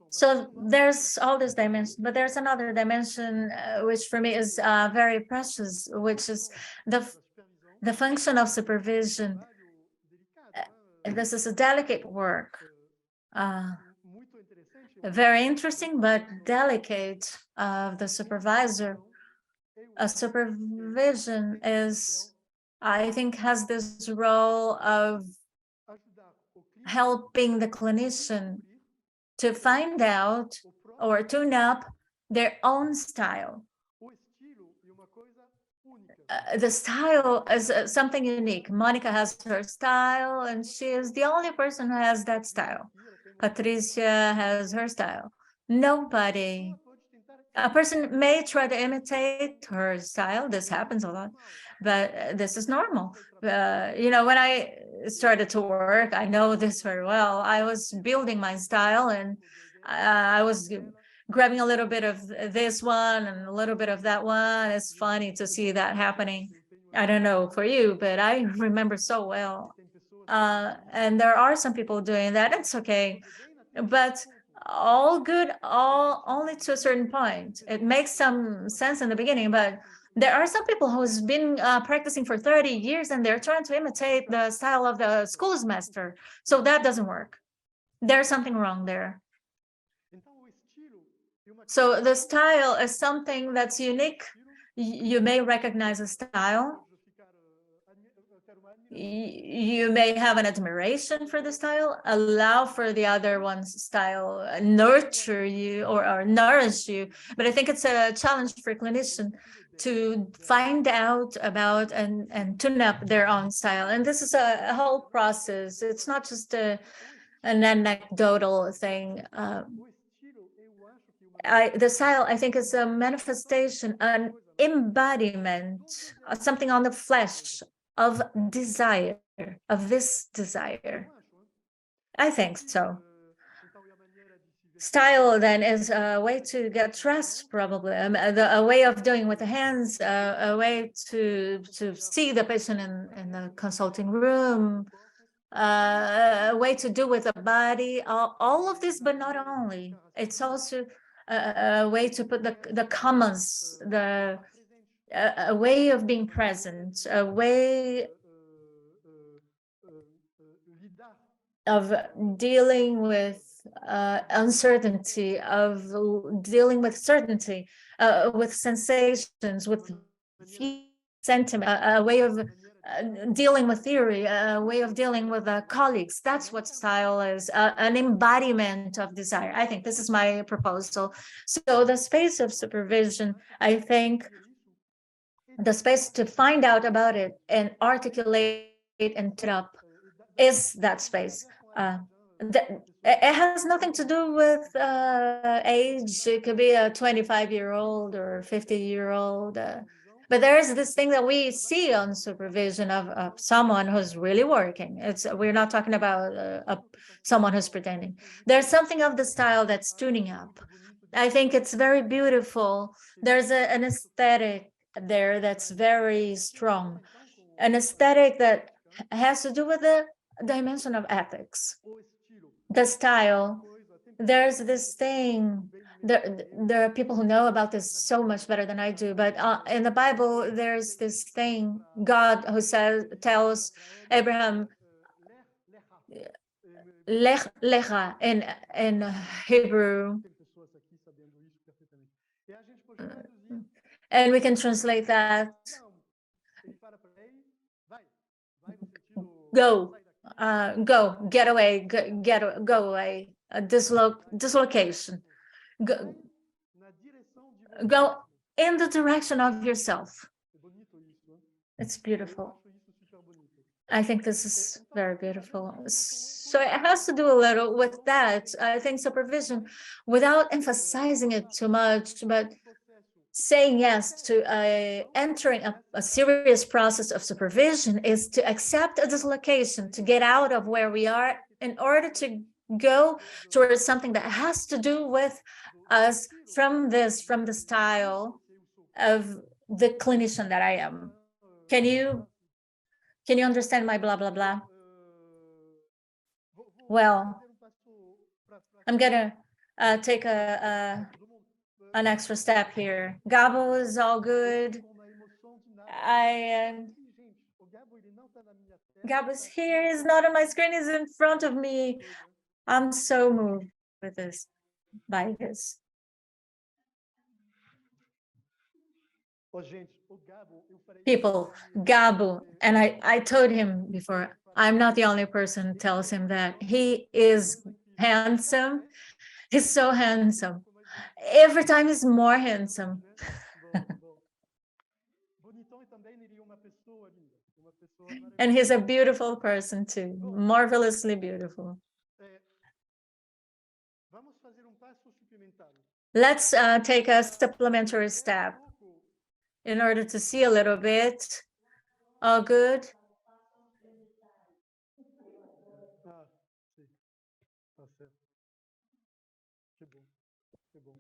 So there's all this dimension, but there's another dimension which for me is very precious, which is the function of supervision. This is a delicate work, very interesting but delicate, of the supervisor. A supervision is, I think, has this role of helping the clinician to find out or tune up their own style. The style is something unique. Monica has her style, and she is the only person who has that style. Patricia has her style. Nobody. A person may try to imitate her style. This happens a lot, but this is normal. When I started to work, I know this very well. I was building my style, and I was grabbing a little bit of this one and a little bit of that one. It's funny to see that happening. I don't know for you, but I remember so well. And there are some people doing that. It's okay, but all good, all only to a certain point. It makes some sense in the beginning, but there are some people who's been practicing for 30 years, and they're trying to imitate the style of the school's master. So that doesn't work. There's something wrong there. So the style is something that's unique. You may recognize a style. You may have an admiration for the style, allow for the other one's style, nurture you or nourish you. But I think it's a challenge for a clinician to find out about and tune up their own style. And this is a whole process. It's not just an anecdotal thing. The style, I think, is a manifestation, an embodiment, something on the flesh of desire, of this desire. I think so. Style then is a way to get trust, probably, a way of doing with the hands, a way to see the patient in the consulting room, a way to do with the body, all of this, but not only. It's also a way to put the commas, a way of being present, a way of dealing with uncertainty, of dealing with certainty, with sensations, with sentiment, a way of dealing with theory, a way of dealing with colleagues. That's what style is, an embodiment of desire. I think this is my proposal. So the space of supervision, I think, the space to find out about it and articulate and put up is that space. It has nothing to do with age. It could be a 25-year-old or 50-year-old. But there's this thing that we see on supervision of someone who's really working. We're not talking about someone who's pretending. There's something of the style that's tuning up. I think it's very beautiful. There's an aesthetic there that's very strong, an aesthetic that has to do with the dimension of ethics. The style, there's this thing, there are people who know about this so much better than I do, but in the Bible, there's this thing, God who tells Abraham, Lech Lecha in Hebrew, and we can translate that, go, get away, go away, dislocation, go in the direction of yourself. It's beautiful. I think this is very beautiful. So it has to do a little with that. I think supervision, without emphasizing it too much, but saying yes to entering a serious process of supervision, is to accept a dislocation, to get out of where we are in order to go towards something that has to do with us from the style of the clinician that I am. Can you understand my blah blah blah? Well, I'm gonna take an extra step here. Gabo is all good. Gabo's here. He's not on my screen. He's in front of me. I'm so moved with this, by this. People, Gabo, and I told him before, I'm not the only person who tells him that. He is handsome. He's so handsome. Every time he's more handsome. And he's a beautiful person too, marvelously beautiful. Let's take a supplementary step in order to see a little bit. All good?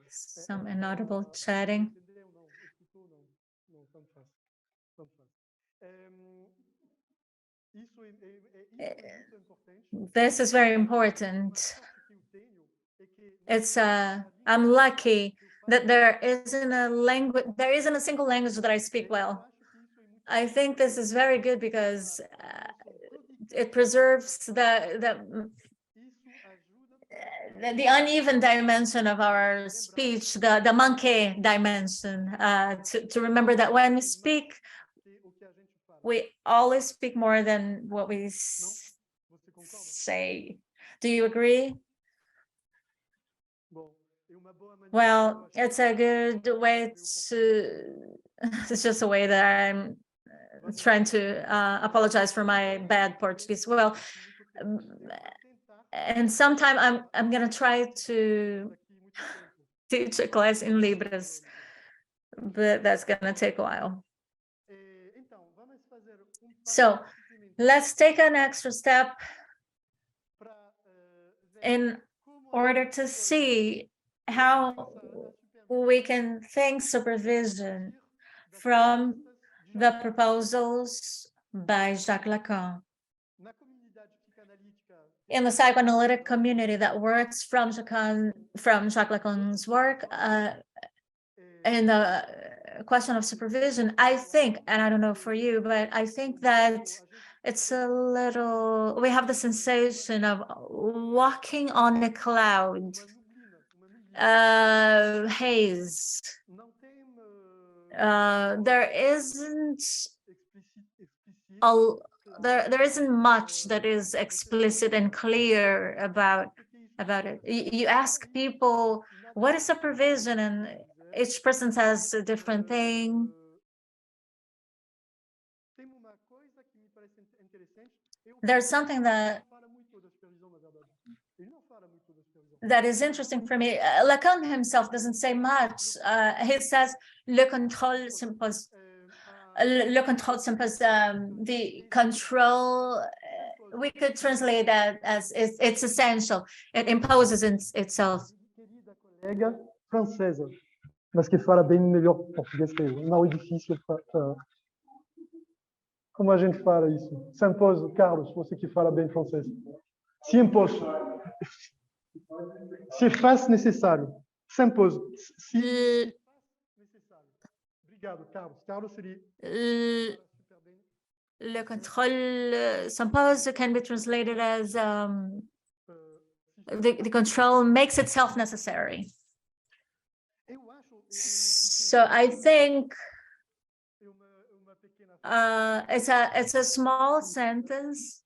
Some inaudible chatting. This is very important. It's I'm lucky that there isn't a single language that I speak well. I think this is very good because it preserves the uneven dimension of our speech, the monkey dimension, to remember that when we speak, we always speak more than what we say. Do you agree? Well, it's a good way to, it's just a way that I'm trying to apologize for my bad Portuguese. Well, and sometime I'm gonna try to teach a class in Libras, but that's gonna take a while. So let's take an extra step in order to see how we can think supervision from the proposals by Jacques Lacan. In the psychoanalytic community that works from Jacques Lacan's work, in the question of supervision, I think, and I don't know for you, but I think that it's a little, we have the sensation of walking on a cloud, haze. There isn't much that is explicit and clear about it. You ask people, what is supervision? And each person says a different thing. There's something that is interesting for me. Lacan himself doesn't say much. He says, le contrôle s'impose. The control, we could translate that as it's essential. It imposes itself. Colega francesa, mas que fala bem melhor português que eu. Não é difícil para... Como a gente fala isso? Se impose, Carlos, você que fala bem francês. Se impose. Se faz necessário. Se impose. Se... Obrigado, Carlos. Carlos seria... Le contrôle s'impose can be translated as the control makes itself necessary. So I think it's a small sentence,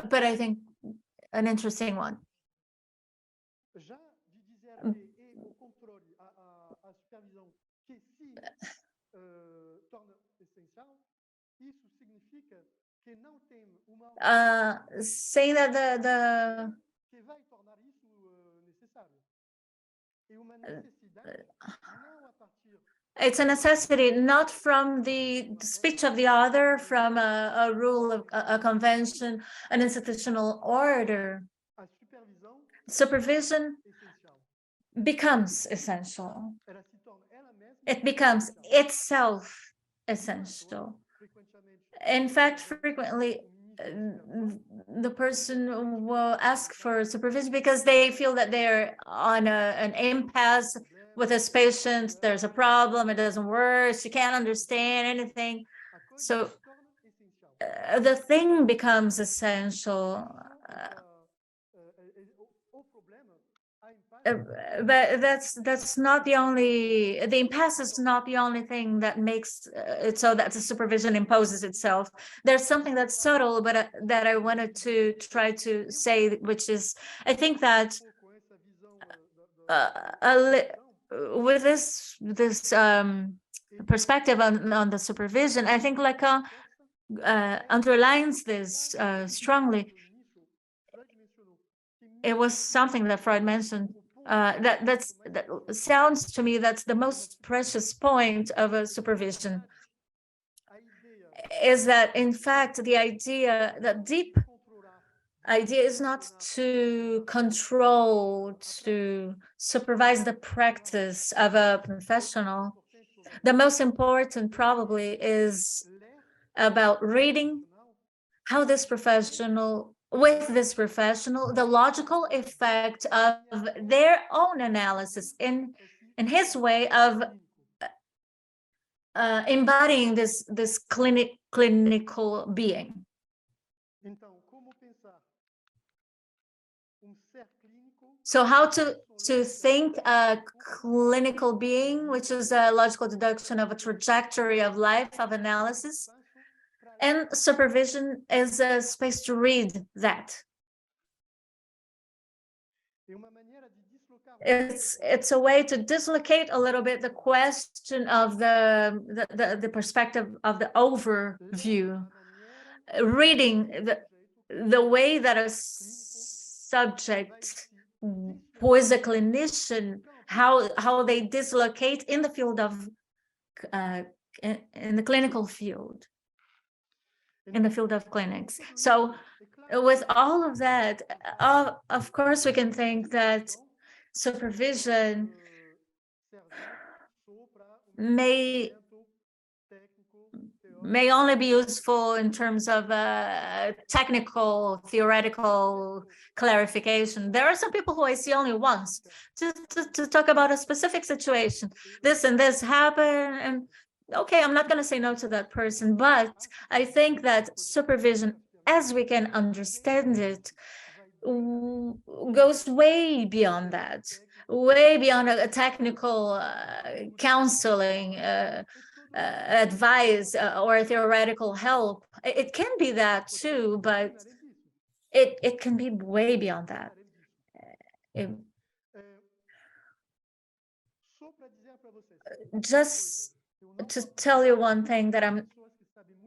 but I think an interesting one. Saying that It's a necessity, not from the speech of the author, from a rule of a convention, an institutional order. Supervision becomes essential. It becomes itself essential. In fact, frequently, the person will ask for supervision because they feel that they're on an impasse with this patient. There's a problem, it doesn't work, she can't understand anything. So the thing becomes essential. But that's not the only, the impasse is not the only thing that makes it so that the supervision imposes itself. There's something that's subtle, but that I wanted to try to say, which is, I think that with this perspective on the supervision, I think Lacan underlines this strongly. It was something that Freud mentioned. That sounds to me that's the most precious point of a supervision, is that in fact the idea, that deep idea, is not to control, to supervise the practice of a professional. The most important probably is about reading how this professional, with this professional, the logical effect of their own analysis in his way of embodying this clinical being. So how to think a clinical being, which is a logical deduction of a trajectory of life, of analysis, and supervision is a space to read that. It's a way to dislocate a little bit the question of the perspective of the overview, reading the way that a subject who is a clinician, how they dislocate in the field of in the clinical field, in the field of clinics. So with all of that, of course we can think that supervision may only be useful in terms of technical, theoretical clarification. There are some people who I see only once to talk about a specific situation. This and this happened, and okay, I'm not going to say no to that person, but I think that supervision, as we can understand it, goes way beyond that, way beyond a technical counseling, advice, or theoretical help. It can be that too, but it can be way beyond that. Just to tell you one thing that I'm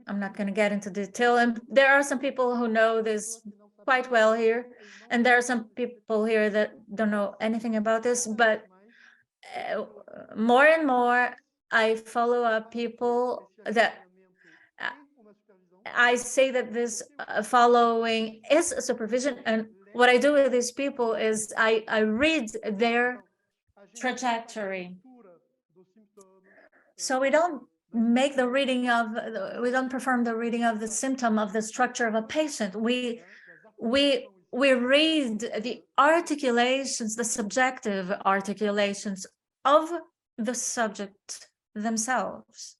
not going to get into detail, and there are some people who know this quite well here, and there are some people here that don't know anything about this, but more and more I follow up people that I say that this following is a supervision, and what I do with these people is I read their trajectory. So we don't make the reading of, we don't perform the reading of the symptom, of the structure of a patient. We read the articulations, the subjective articulations of the subject themselves,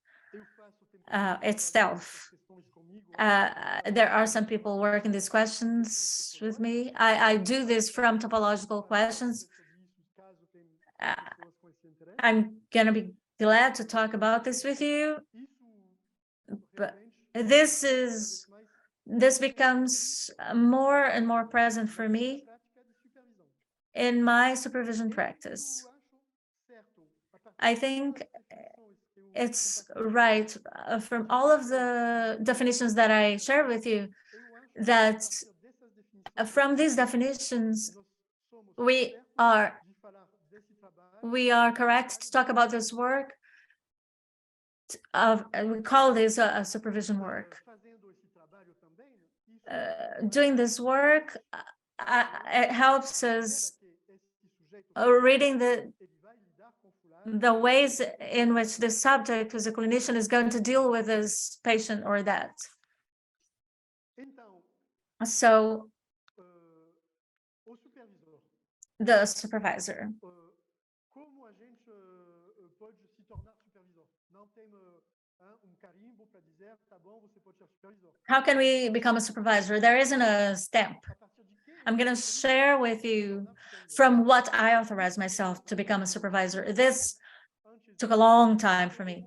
itself. There are some people working these questions with me. I do this from topological questions. I'm gonna be glad to talk about this with you, but this becomes more and more present for me in my supervision practice. I think it's right, from all of the definitions that I share with you, that from these definitions we are correct to talk about this work we call this a supervision work. Doing this work, it helps us reading the ways in which the subject, who's a clinician, is going to deal with this patient or that. So the supervisor. How can we become a supervisor? There isn't a stamp. I'm going to share with you from what I authorized myself to become a supervisor. This took a long time for me.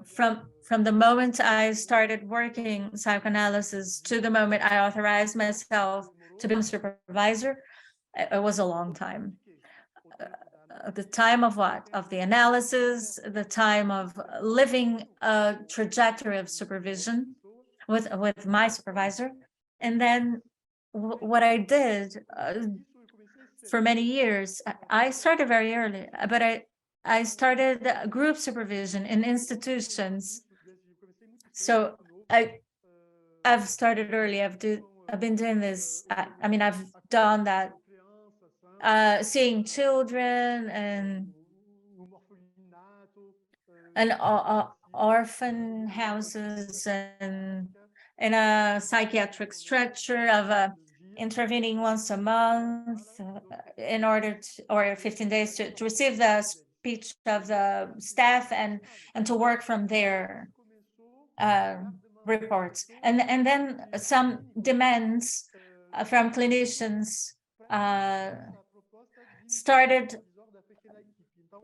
From the moment I started working psychoanalysis to the moment I authorized myself to become a supervisor, it was a long time. The time of what? Of the analysis, the time of living a trajectory of supervision with my supervisor. And then what I did for many years, I started very early, but I started group supervision in institutions. So I've started early. I've been doing this. I mean, I've done that. Seeing children and orphan houses and in a psychiatric structure of intervening once a month in order to, or 15 days to receive the speech of the staff and to work from their reports. And then some demands from clinicians started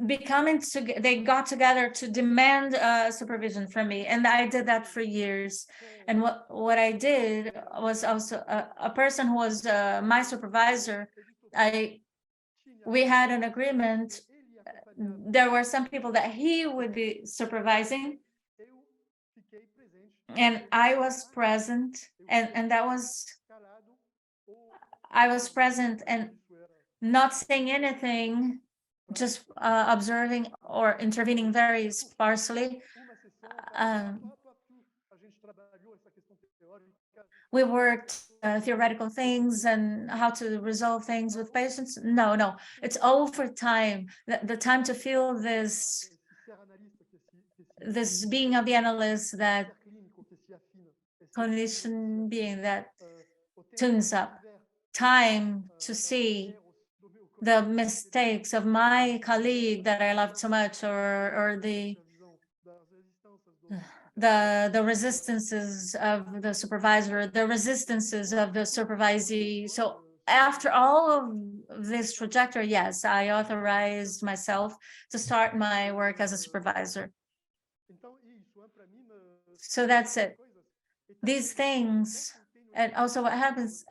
becoming they got together to demand supervision from me, and I did that for years. And what I did was also a person who was my supervisor. We had an agreement. There were some people that he would be supervising, and I was present, and that was I was present and not saying anything, just observing or intervening very sparsely. We worked theoretical things and how to resolve things with patients. No, it's over time. The time to feel this being of the analyst, that clinician being that tunes up. Time to see the mistakes of my colleague that I love so much, or the resistances of the supervisor, the resistances of the supervisee. So after all of this trajectory, yes, I authorized myself to start my work as a supervisor. So that's it. These things, and also what happens,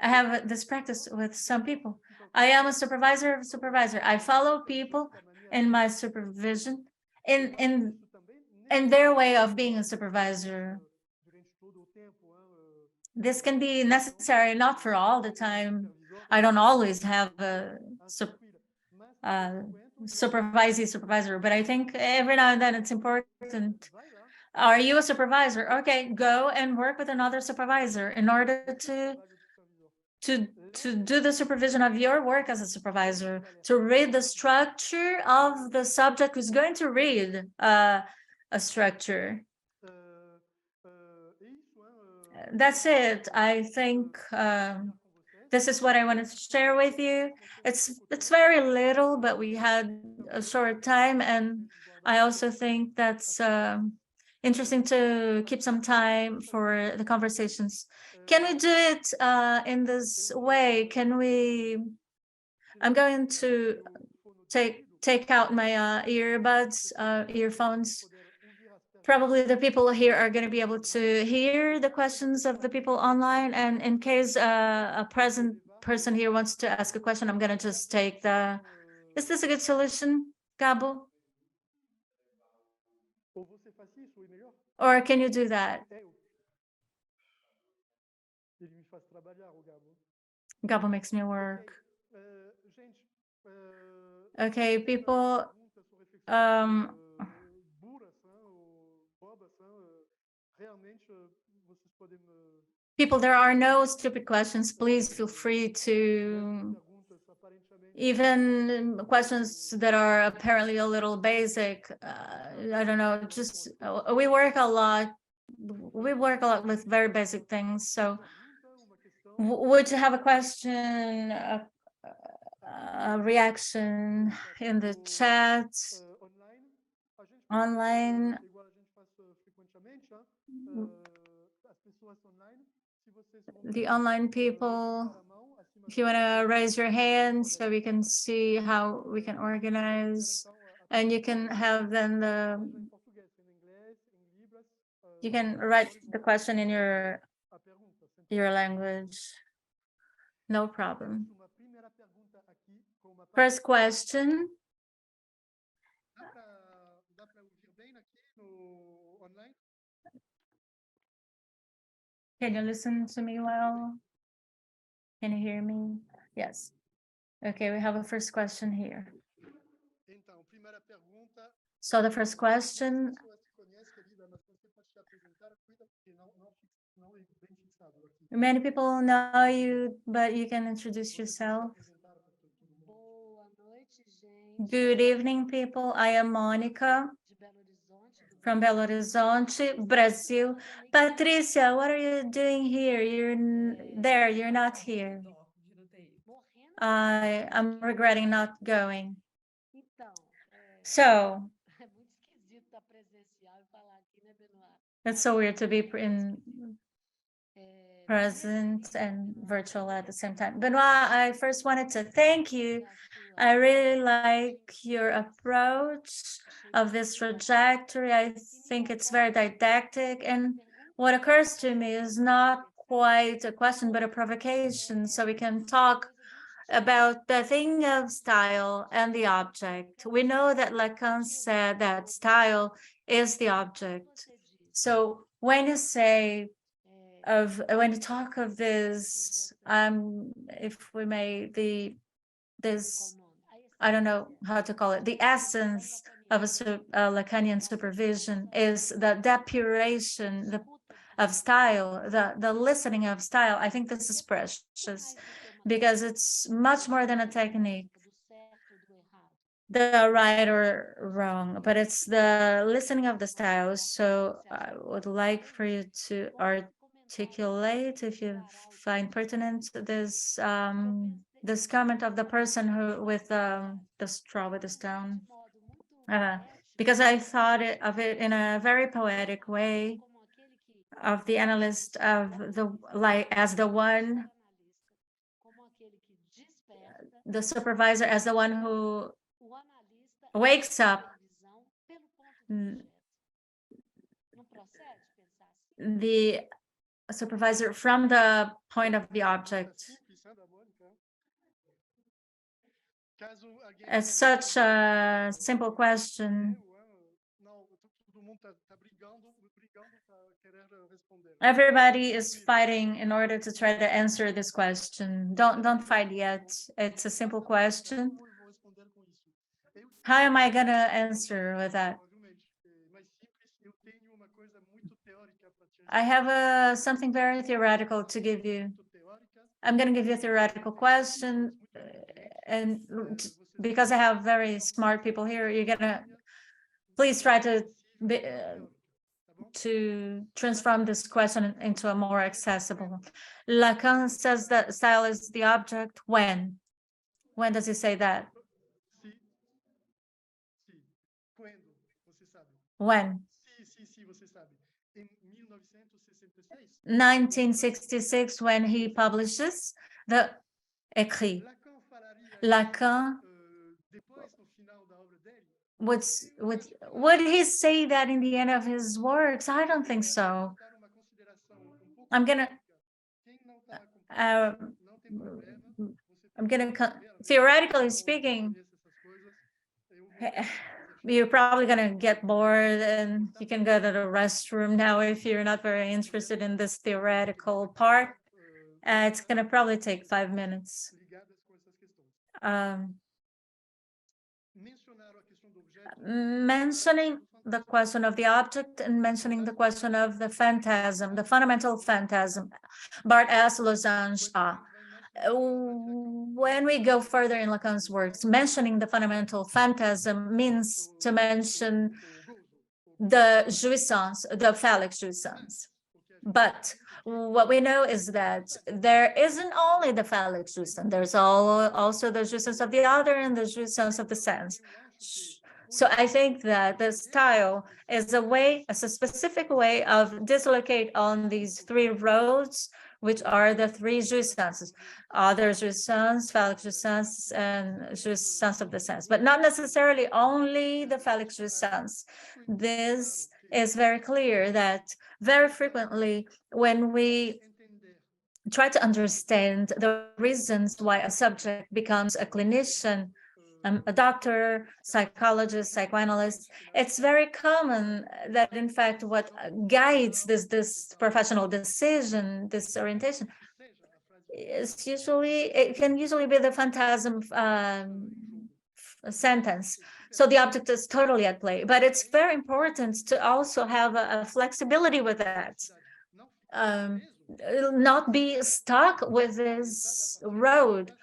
I have this practice with some people. I am a supervisor. I follow people in my supervision, in their way of being a supervisor. This can be necessary, not for all the time. I don't always have a supervisor, but I think every now and then it's important. Are you a supervisor? Okay, go and work with another supervisor in order to do the supervision of your work as a supervisor, to read the structure of the subject who's going to read a structure. That's it. I think this is what I wanted to share with you. It's very little, but we had a short time, and I also think that's interesting to keep some time for the conversations. Can we do it in this way? Can we? I'm going to take out my earphones. Probably the people here are going to be able to hear the questions of the people online. And in case a present person here wants to ask a question, I'm going to just take the... Is this a good solution, Gabo? Or can you do that? Gabo makes me work. Okay, people, People, there are no stupid questions. Please feel free to, even questions that are apparently a little basic. I don't know, just we work a lot. We work a lot with very basic things. So would you have a question, a reaction in the chat, online? The online people, if you want to raise your hand so we can see how we can organize, and you can have then you can write the question in your language. No problem. First question. Can you listen to me well? Can you hear me? Yes. Okay, we have a first question here. So the first question, many people know you, but you can introduce yourself. Good evening, people. I am Monica from Belo Horizonte, Brazil. Patricia, what are you doing here? You're there, you're not here. I'm regretting not going. So, it's so weird to be present and virtual at the same time. Benoît, I first wanted to thank you. I really like your approach of this trajectory. I think it's very didactic. And what occurs to me is not quite a question, but a provocation. So we can talk about the thing of style and the object. We know that Lacan said that style is the object. So when you say when you talk of this, if we may, this, I don't know how to call it, the essence of a Lacanian supervision is the depuration of style, the listening of style. I think this is precious because it's much more than a technique, the right or wrong, but it's the listening of the style. So I would like for you to articulate, if you find pertinent, this this comment of the person who with the straw with the stone, because I thought of it in a very poetic way, of the analyst, of the as the one, the supervisor as the one who wakes up the supervisor from the point of the object. It's such a simple question. Everybody is fighting in order to try to answer this question. Don't fight yet. It's a simple question. How am I going to answer with that? I have something very theoretical to give you. I'm going to give you a theoretical question, and because I have very smart people here, you're going to please try to transform this question into a more accessible. Lacan says that style is the object. When does he say that? When? 1966, when he publishes the écrit. Lacan would he say that in the end of his works? I don't think so. I'm gonna theoretically speaking, you're probably gonna get bored and you can go to the restroom now if you're not very interested in this theoretical part. It's gonna probably take 5 minutes. mentioning the question of the object and mentioning the question of the phantasm, the fundamental phantasm. Bart S. Losange. When we go further in Lacan's works, mentioning the fundamental phantasm means to mention the jouissance, the phallic jouissance. But what we know is that there isn't only the phallic jouissance, there's also the jouissance of the other and the jouissance of the sense. So I think that the style is a specific way of dislocate on these three roads, which are the three jouissances: other jouissance, phallic jouissance, and jouissance of the sense, but not necessarily only the phallic jouissance. This is very clear that very frequently when we try to understand the reasons why a subject becomes a clinician, a doctor, psychologist, psychoanalyst, it's very common that in fact what guides this professional decision, this orientation, is it can usually be the phantasm sentence. So the object is totally at play, but it's very important to also have a flexibility with that. Not be stuck with this road,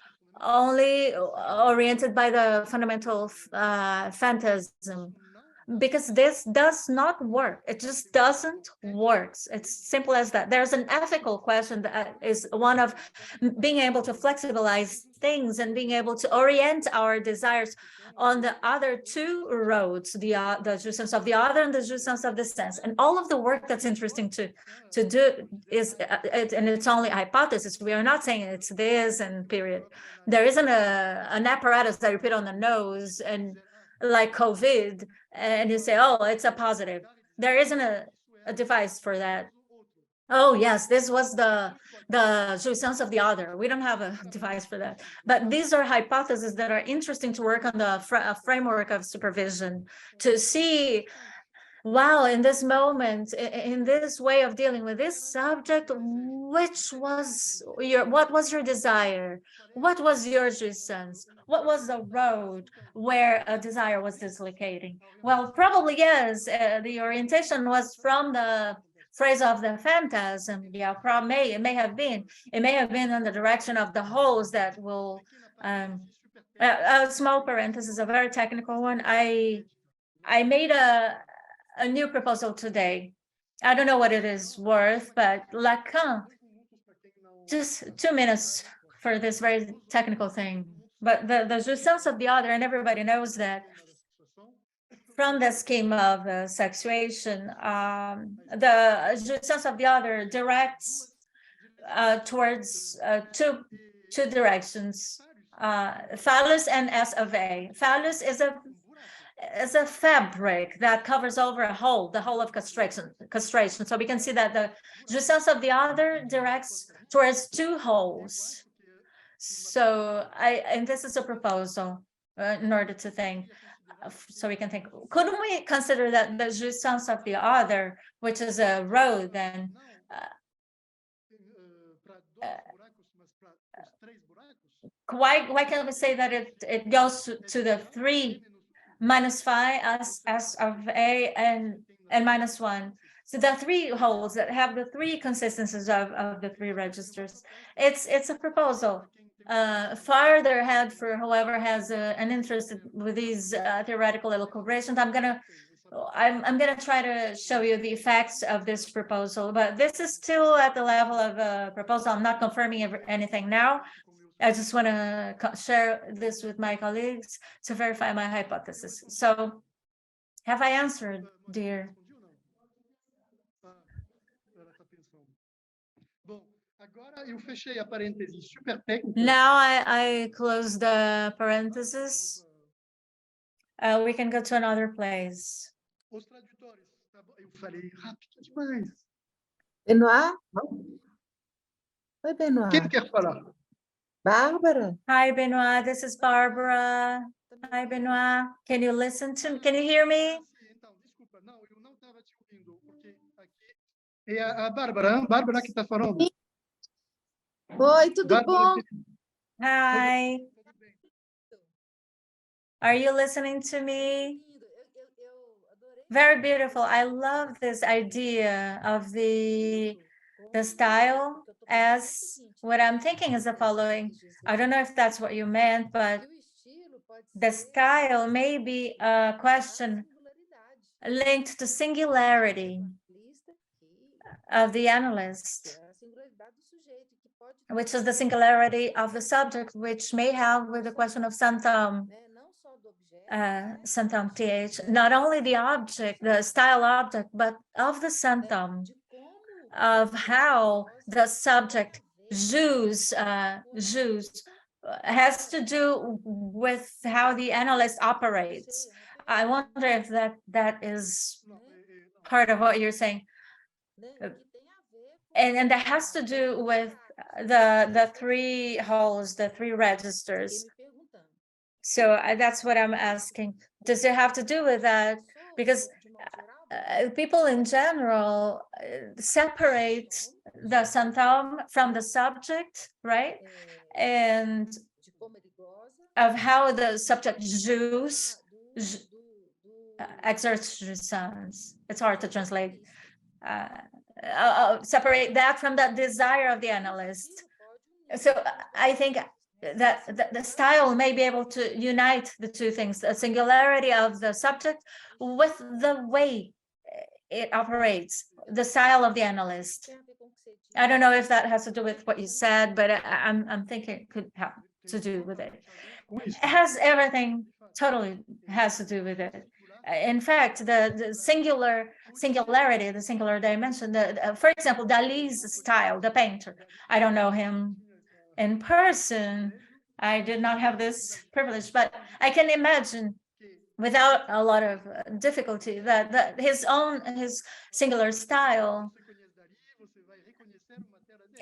only oriented by the fundamental phantasm, because this does not work. It just doesn't work. It's simple as that. There's an ethical question that is one of being able to flexibilize things and being able to orient our desires on the other two roads, the jouissance of the other and the jouissance of the sense. And all of the work that's interesting to do is, and it's only a hypothesis. We are not saying it's this and period. There isn't an apparatus that you put on the nose and like COVID, and you say, oh, it's a positive. There isn't a device for that. Oh, yes, this was the jouissance of the other. We don't have a device for that. But these are hypotheses that are interesting to work on the framework of supervision, to see, wow, in this moment, in this way of dealing with this subject, what was your desire? What was your jouissance? What was the road where a desire was dislocating? Well, probably yes, the orientation was from the phrase of the phantasm. Yeah, it may have been in the direction of the holes that will, a small parenthesis, a very technical one. I made a new proposal today. I don't know what it is worth, but Lacan, just 2 minutes for this very technical thing. But the jouissance of the other, and everybody knows that from the scheme of sexuation, the jouissance of the other directs towards two directions, phallus and S of A. Phallus is a fabric that covers over the whole of castration. So we can see that the jouissance of the other directs towards two holes. So and this is a proposal in order to think, so we can think, couldn't we consider that the jouissance of the other, which is a road, then why can't we say that it goes to the 3 minus phi S of A and minus 1? So the 3 holes that have the 3 consistencies of the 3 registers. It's a proposal. Farther ahead for whoever has an interest with these theoretical elucubrations, I'm gonna try to show you the effects of this proposal, but this is still at the level of a proposal. I'm not confirming anything now. I just want to share this with my colleagues to verify my hypothesis. So, have I answered, dear? Now I close the parenthesis. We can go to another place. Benoît? Oi, Benoît. Quem quer falar? Bárbara? Hi, Benoît. This is Barbara. Hi, Benoît. Can you listen to me? Can you hear me? É a Bárbara que está falando. Oi, tudo bom? Hi. Are you listening to me? Very beautiful. I love this idea of the style. As what I'm thinking is the following. I don't know if that's what you meant, but the style may be a question linked to singularity of the analyst, which is the singularity of the subject, which may have with the question of Santam, Santam TH, not only the object, the style object, but of the Santam, of how the subject Zeus has to do with how the analyst operates. I wonder if that is part of what you're saying, and that has to do with the three holes, the three registers. So that's what I'm asking. Does it have to do with that? Because people in general separate the Santam from the subject, right? And of how the subject Zeus exerts resistance. It's hard to translate. Separate that from the desire of the analyst. So I think that the style may be able to unite the two things, the singularity of the subject with the way it operates, the style of the analyst. I don't know if that has to do with what you said, but I'm thinking it could have to do with it. It has everything, totally has to do with it. In fact, the singularity, the singular dimension, for example, Dali's style, the painter, I don't know him in person. I did not have this privilege, but I can imagine without a lot of difficulty that his singular style.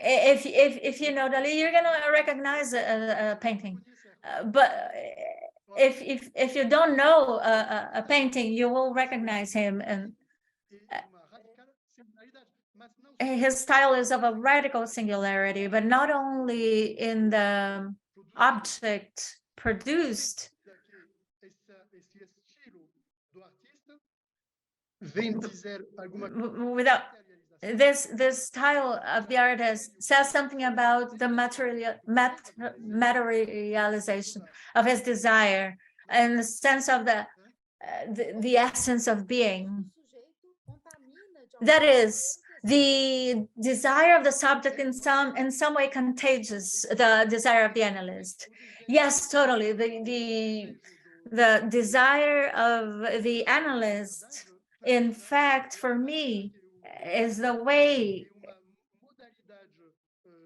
If you know Dali, you're gonna recognize a painting, but if you don't know a painting, you will recognize him, and his style is of a radical singularity, but not only in the object produced. Without this style of the artist says something about the materialization of his desire, and the sense of the essence of being. That is, the desire of the subject in some way contagious the desire of the analyst. Yes, totally. The desire of the analyst, in fact, for me, is the way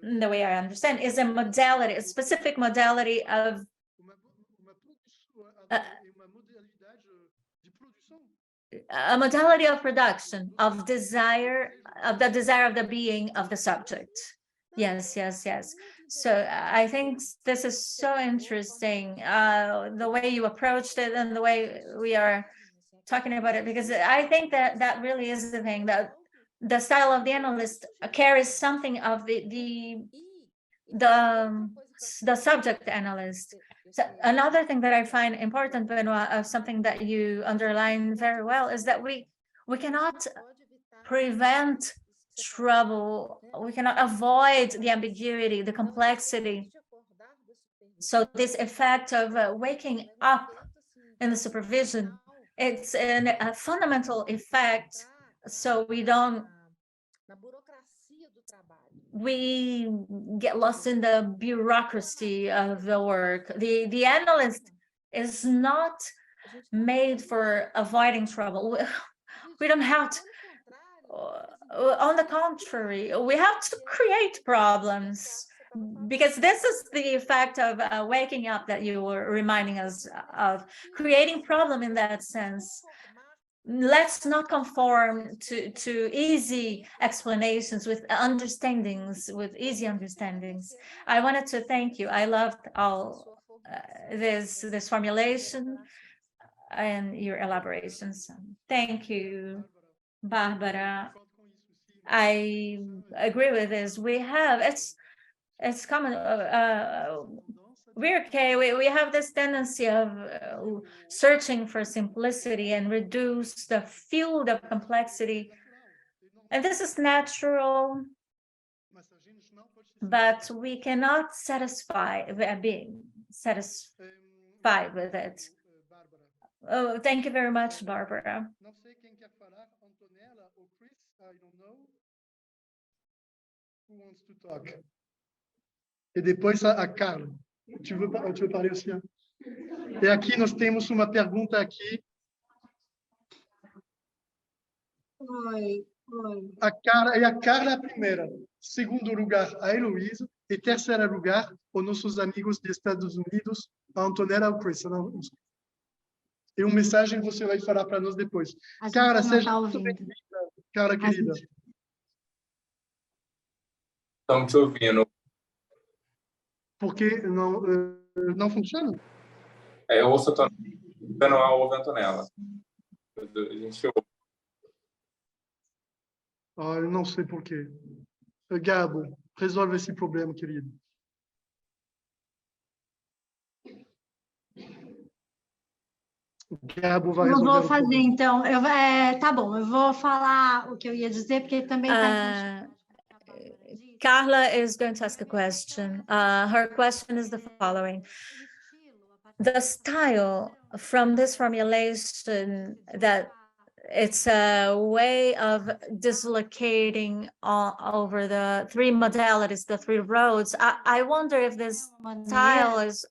I understand, is a modality, a specific modality of a modality of production of desire, of the desire of the being of the subject. Yes. So I think this is so interesting, the way you approached it and the way we are talking about it, because I think that really is the thing, that the style of the analyst carries something of the subject analyst. So another thing that I find important, Benoît, of something that you underline very well, is that we cannot prevent trouble, we cannot avoid the ambiguity, the complexity. So this effect of waking up in the supervision, it's a fundamental effect, so we get lost in the bureaucracy of the work. The analyst is not made for avoiding trouble. We don't have to, on the contrary, we have to create problems, because this is the effect of waking up that you were reminding us of, creating problem in that sense. Let's not conform to easy explanations with easy understandings. I wanted to thank you. I loved all this formulation and your elaborations. Thank you, Barbara. I agree with this. We have, it's common. we're okay. We have this tendency of searching for simplicity and reduce the field of complexity. And this is natural, but we cannot being satisfied with it. Oh, thank you very much, Barbara. Não sei quem quer falar, Antonella ou Chris, I don't know. Who wants to talk? E depois a Carla. Tu veux parler aussi? Hein? E aqui nós temos uma pergunta aqui. Oi. A Carla é a primeira. Segundo lugar, a Heloísa. E terceiro lugar, os nossos amigos dos Estados Unidos, a Antonella ou Chris. E uma mensagem você vai falar para nós depois. Cara, seja muito bem-vinda, cara querida. Estamos te ouvindo. Porque não funciona? Eu ouço a Benoît ouve a Antonella. A gente ouve. Eu não sei por quê. Gabo, resolve esse problema, querido. Gabo vai Eu resolver vou fazer, então. Tá bom, eu vou falar o que eu ia dizer, porque também está... Carla is going to ask a question. Her question is the following. The style from this formulation, that it's a way of dislocating over the three modalities, the three roads. I wonder if this style is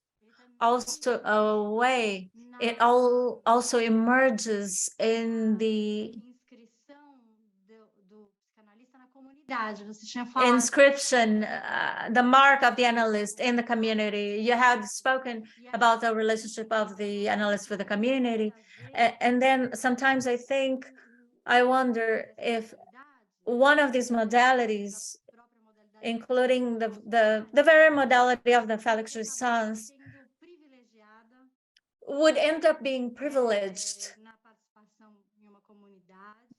also a way, it also emerges in the inscription, the mark of the analyst in the community. You had spoken about the relationship of the analyst with the community. And then sometimes I wonder if one of these modalities, including the very modality of the Felix Response, would end up being privileged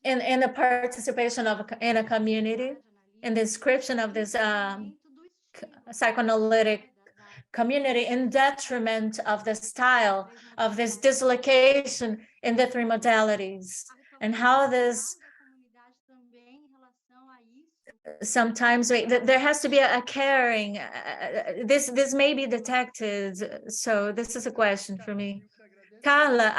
in the participation in a community, in the inscription of this psychoanalytic community, in detriment of the style of this dislocation in the three modalities, and how this sometimes there has to be a caring. This may be detected. So this is a question for me. Carla,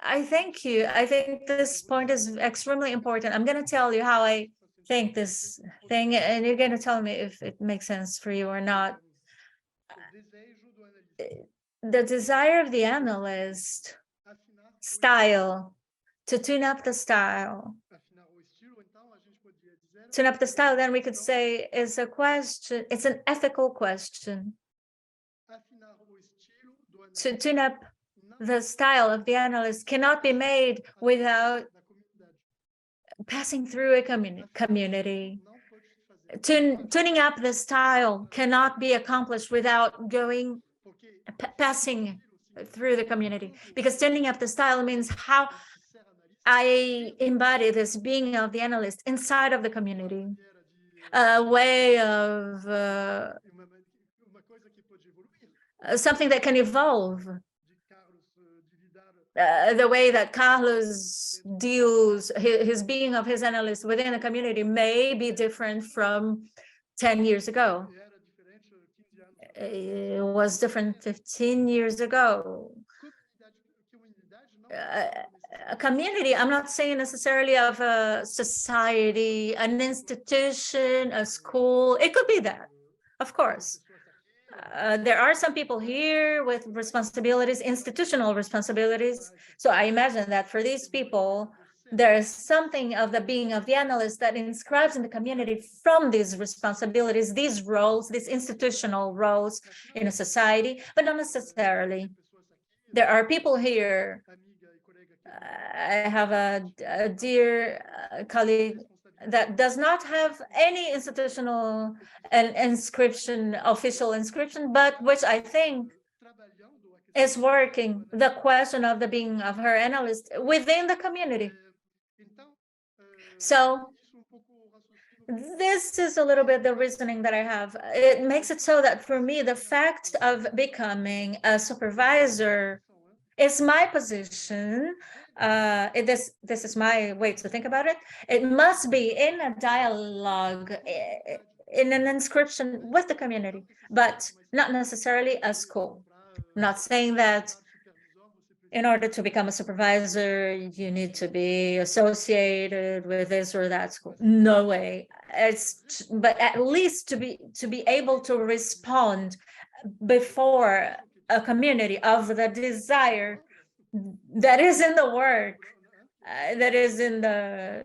I thank you. I think this point is extremely important. I'm going to tell you how I think this thing, and you're going to tell me if it makes sense for you or not. The desire of the analyst style, to tune up the style, then we could say is a question, it's an ethical question. To tune up the style of the analyst cannot be made without passing through a community. Tuning up the style cannot be accomplished without passing through the community, because tuning up the style means how I embody this being of the analyst inside of the community, a way of something that can evolve. The way that Carlos deals his being of his analyst within the community may be different from 10 years ago. It was different 15 years ago. A community, I'm not saying necessarily of a society, an institution, a school. It could be that, of course. There are some people here with responsibilities, institutional responsibilities. So I imagine that for these people, there is something of the being of the analyst that inscribes in the community from these responsibilities, these roles, these institutional roles in a society, but not necessarily. There are people here. I have a dear colleague that does not have any institutional official inscription, but which I think is working the question of the being of her analyst within the community. So this is a little bit the reasoning that I have. It makes it so that for me, the fact of becoming a supervisor is my position. This is my way to think about it. It must be in a dialogue, in an inscription with the community, but not necessarily a school. I'm not saying that in order to become a supervisor, you need to be associated with this or that school. No way. But at least to be able to respond before a community of the desire that is in the work, that is in the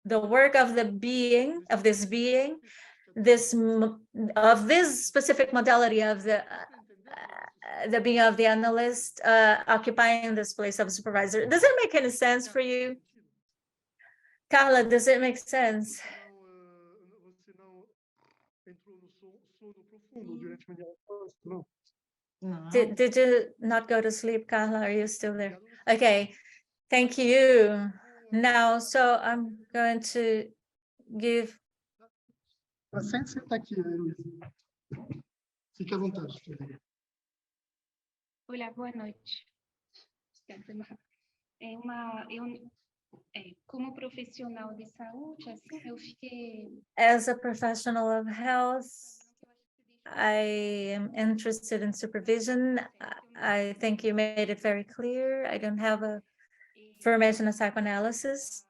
work of the being, of this being, of this specific modality of the being of the analyst, occupying this place of supervisor. Does it make any sense for you? Carla, does it make sense? Did you not go to sleep, Carla? Are you still there? Okay, thank you. Now, so I'm going to give. Sem sentar aqui, Luiz. Fique à vontade. Olá, boa noite. Como profissional de saúde, assim, eu fiquei. As a professional of health, I am interested in supervision. I think you made it very clear. I don't have a formation in psychoanalysis.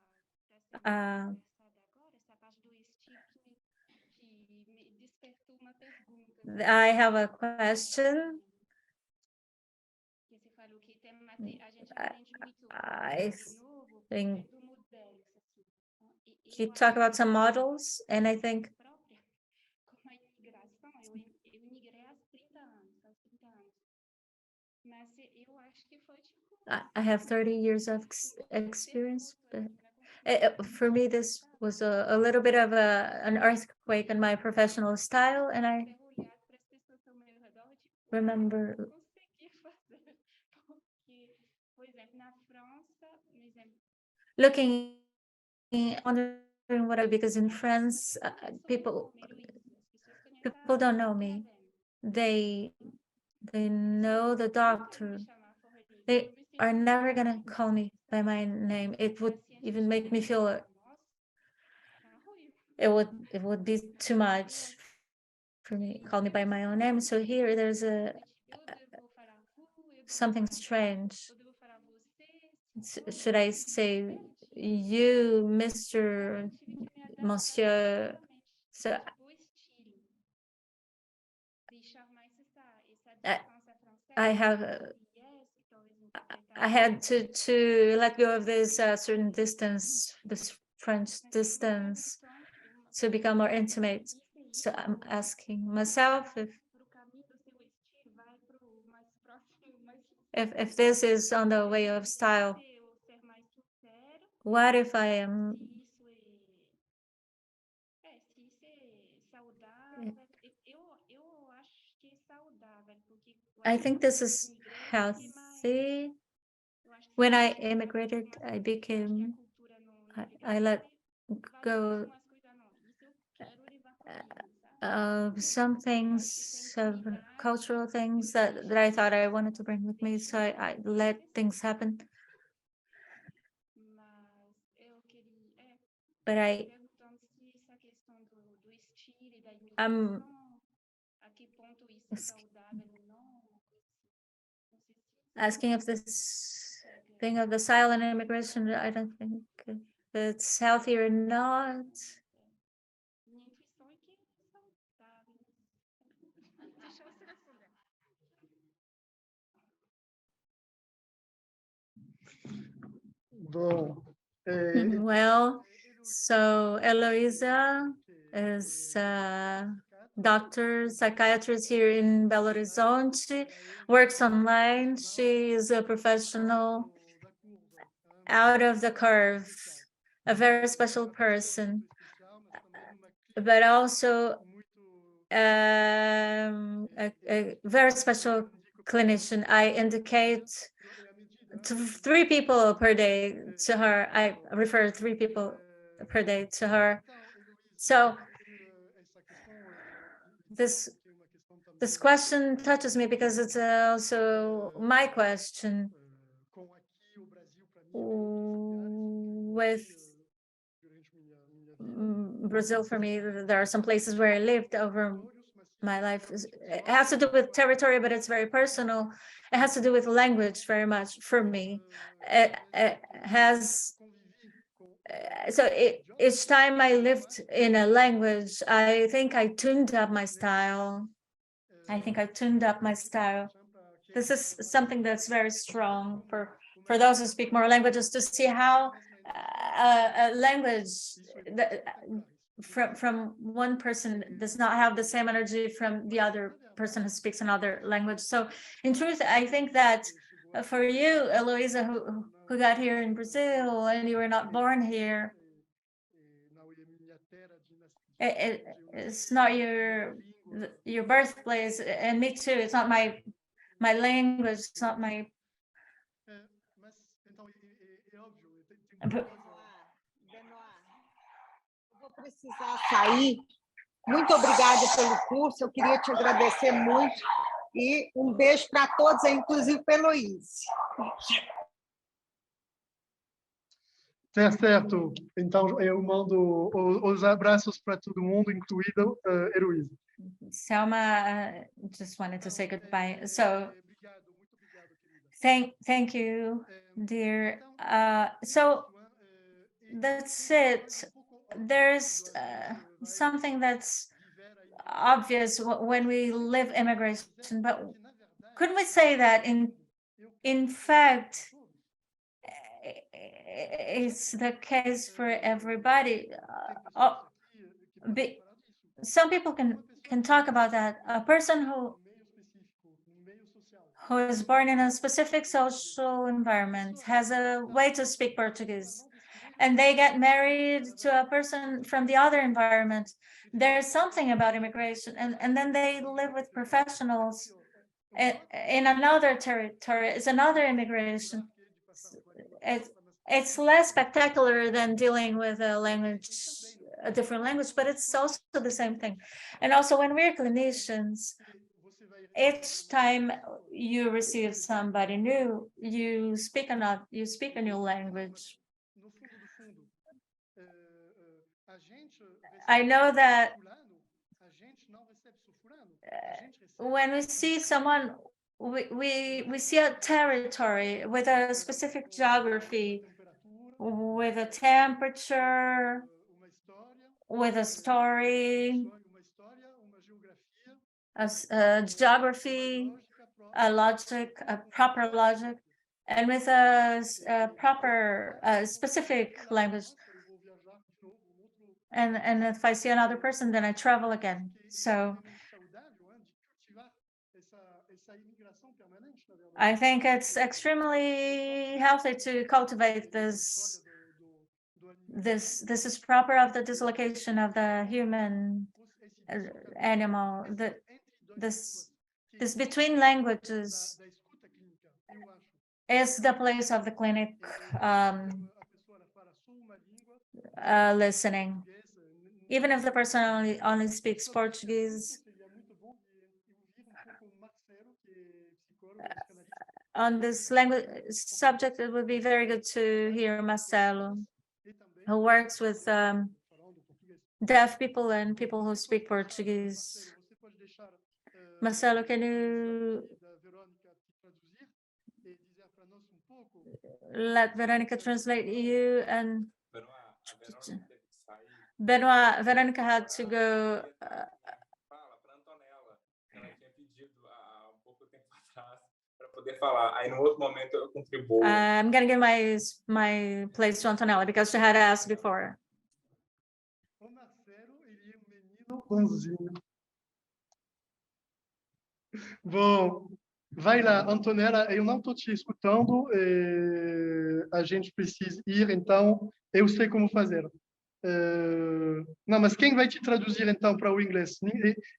I have a question. I think you talk about some models, and I think I have 30 years of experience, but for me, this was a little bit of an earthquake in my professional style, and I remember looking, wondering what because in France, people don't know me. They know the doctor. They are never gonna call me by my name. It would even make me feel it would be too much for me. Call me by my own name. So here there's something strange. Should I say you, Mr. Monsieur? So I had to let go of this certain distance, this French distance, to become more intimate. So I'm asking myself if this is on the way of style. What if I am? I think this is healthy. When I immigrated, I let go of some things, of cultural things that I thought I wanted to bring with me. So I let things happen. But I'm asking if this thing of the silent immigration, I don't think it's healthy or not. Well, so Eloisa is a doctor, psychiatrist here in Belo Horizonte, works online. She is a professional out of the curve, a very special person, but also a very special clinician. I indicate to 3 people per day to her. I refer 3 people per day to her. So this question touches me because it's also my question with Brazil. For me, there are some places where I lived over my life. It has to do with territory, but it's very personal. It has to do with language very much for me. It has, so each time I lived in a language, I think I tuned up my style. This is something that's very strong for those who speak more languages, to see how a language from one person does not have the same energy from the other person who speaks another language. So in truth, I think that for you, Eloisa, who got here in Brazil and you were not born here, it's not your birthplace, and me too. It's not my language. It's not my. Benoît, eu vou precisar sair. Muito obrigada pelo curso. Eu queria te agradecer muito e beijo para todos, inclusive para Heloísa. Certo. Então, eu mando os abraços para todo mundo, incluído Heloísa. Selma just wanted to say goodbye. So thank you, dear. So that's it. There's something that's obvious when we live immigration, but couldn't we say that in fact it's the case for everybody? Some people can talk about that. A person who is born in a specific social environment has a way to speak Portuguese, and they get married to a person from the other environment. There's something about immigration, and then they live with professionals in another territory. It's another immigration. It's less spectacular than dealing with a different language, but it's also the same thing. And also, when we're clinicians, each time you receive somebody new, you speak a new language. I know that when we see someone, we see a territory with a specific geography, with a temperature, with a story, a geography, a logic, a proper logic, and with a proper specific language. And if I see another person, then I travel again. So I think it's extremely healthy to cultivate this. This is proper of the dislocation of the human animal. This between languages is the place of the clinic listening. Even if the person only speaks Portuguese, on this language subject, it would be very good to hear Marcelo, who works with deaf people and people who speak Portuguese. Marcelo, can you let Verônica translate you? And Benoît, Verônica had to go. I'm going to give my place to Antonella because she had asked before. Bom, vai lá, Antonella, eu não estou te escutando, a gente precisa ir, então eu sei como fazer. Não, mas quem vai te traduzir então para o inglês?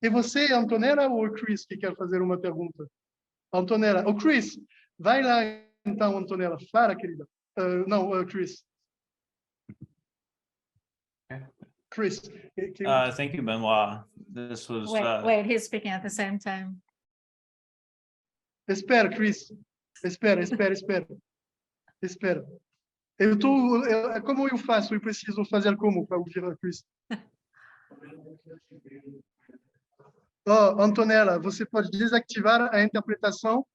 É você, Antonella, ou o Chris que quer fazer uma pergunta? Antonella, o Chris, vai lá então, Antonella, fala, querida. Não, Chris. Chris. Thank you, Benoît. This was. Wait, he's speaking at the same time. Espera, Chris. Espera. Como eu faço? Eu preciso fazer como para ouvir a Chris? Antonella, você pode desativar a interpretação?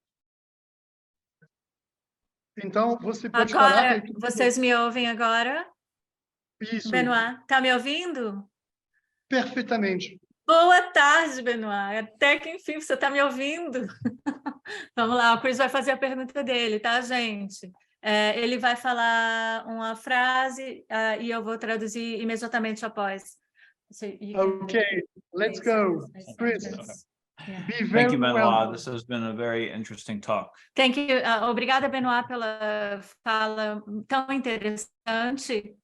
Então, você pode falar... Agora, vocês me ouvem agora? Isso. Benoît, tá me ouvindo? Perfeitamente. Boa tarde, Benoît. Até que enfim você está me ouvindo. Vamos lá, o Chris vai fazer a pergunta dele, tá, gente? Ele vai falar uma frase e eu vou traduzir imediatamente após. Okay, let's go. Chris, be very Thank you, Benoît. welcome. This has been a very interesting talk. Thank you. Obrigada, Benoît, pela fala tão interessante.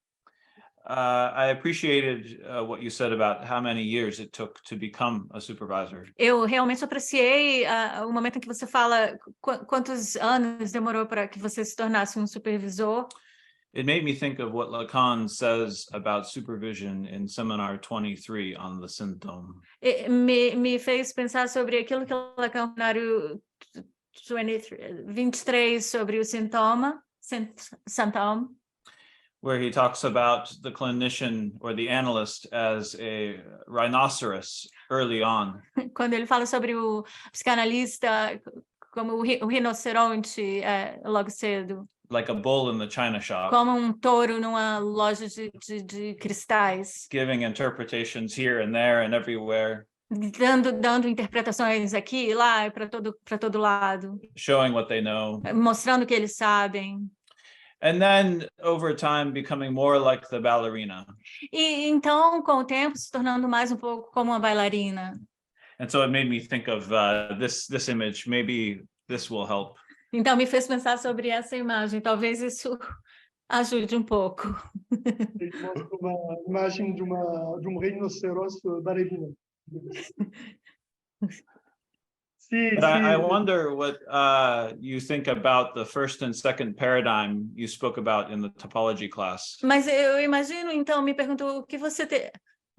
I appreciated what you said about how many years it took to become a supervisor. Eu realmente apreciei o momento em que você fala quantos anos demorou para que você se tornasse um supervisor. It made me think of what Lacan says about supervision in seminar 23 on the symptom. Me fez pensar sobre aquilo que Lacan no seminário 23 sobre o sintoma, where he talks about the clinician or the analyst as a rhinoceros early on. Quando ele fala sobre o psicanalista como o rinoceronte logo cedo. Like a bull in the china shop. Como touro numa loja de cristais. Giving interpretations here and there and everywhere. Dando interpretações aqui e lá e para todo lado. Showing what they know. Mostrando o que eles sabem. And then, over time, becoming more like the ballerina. E então, com o tempo, se tornando mais pouco como uma bailarina. And so it made me think of this image. Maybe this will help. Então, me fez pensar sobre essa imagem. Talvez isso ajude pouco. Ele mostra uma imagem de rinoceronte bailarina. But I wonder what you think about the first and second paradigm you spoke about in the topology class. Mas eu imagino, então, me pergunto o que você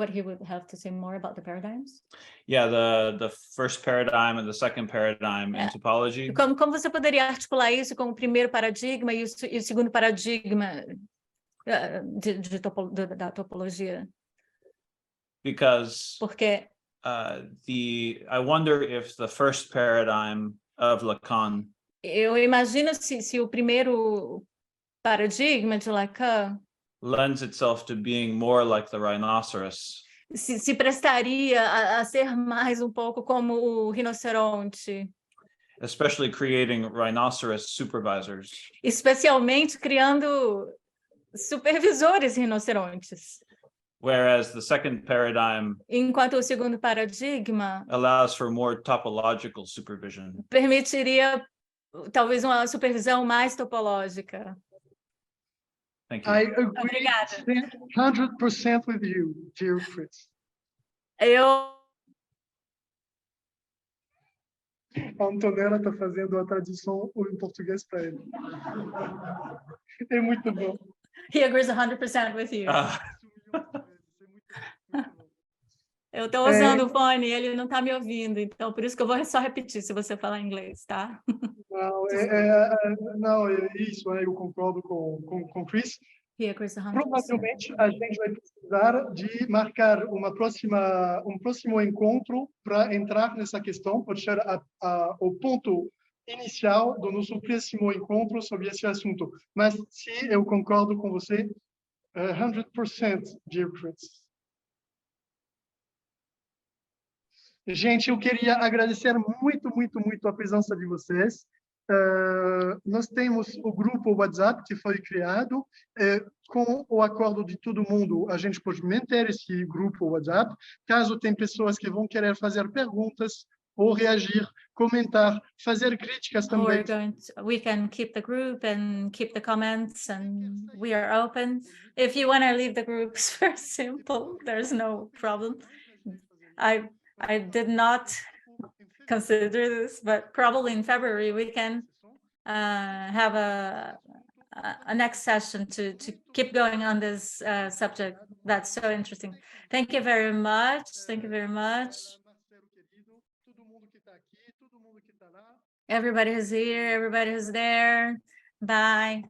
What he would have to say more about the paradigms? Yeah, the first paradigm and the second paradigm in topology. Como você poderia articular isso com o primeiro paradigma e o segundo paradigma da topologia? Because Porque I wonder if the first paradigm of Lacan. Eu imagino se o primeiro paradigma de Lacan lends itself to being more like the rhinoceros. Se prestaria a ser mais pouco como o rinoceronte. Especially creating rhinoceros supervisors. Especialmente criando supervisores rinocerontes. Whereas the second paradigm enquanto o segundo paradigma allows for more topological supervision. Permitiria talvez uma supervisão mais topológica. Thank you. I agree 100% with you, dear Chris. A Antonella está fazendo a tradução em português para ele. É muito bom. He agrees 100% with you. Eu estou usando o fone e ele não está me ouvindo, então por isso que eu vou só repetir se você falar inglês, tá? Não, é isso, eu concordo com Chris. Provavelmente a gente vai precisar de marcar um próximo encontro para entrar nessa questão, pode ser o ponto inicial do nosso próximo encontro sobre esse assunto. Mas sim, eu concordo com você 100%, dear Chris. Gente, eu queria agradecer muito a presença de vocês. Nós temos o grupo WhatsApp que foi criado. Com o acordo de todo mundo, a gente pode manter esse grupo WhatsApp. Caso tem pessoas que vão querer fazer perguntas ou reagir, comentar, fazer críticas também. We can keep the group and keep the comments, and we are open. If you want to leave the group, it's very simple. There's no problem. I did not consider this, but probably in February we can have a a next session to keep going on this subject. That's so interesting. Thank you very much. Thank you very much. Everybody who's here, everybody who's there. Bye.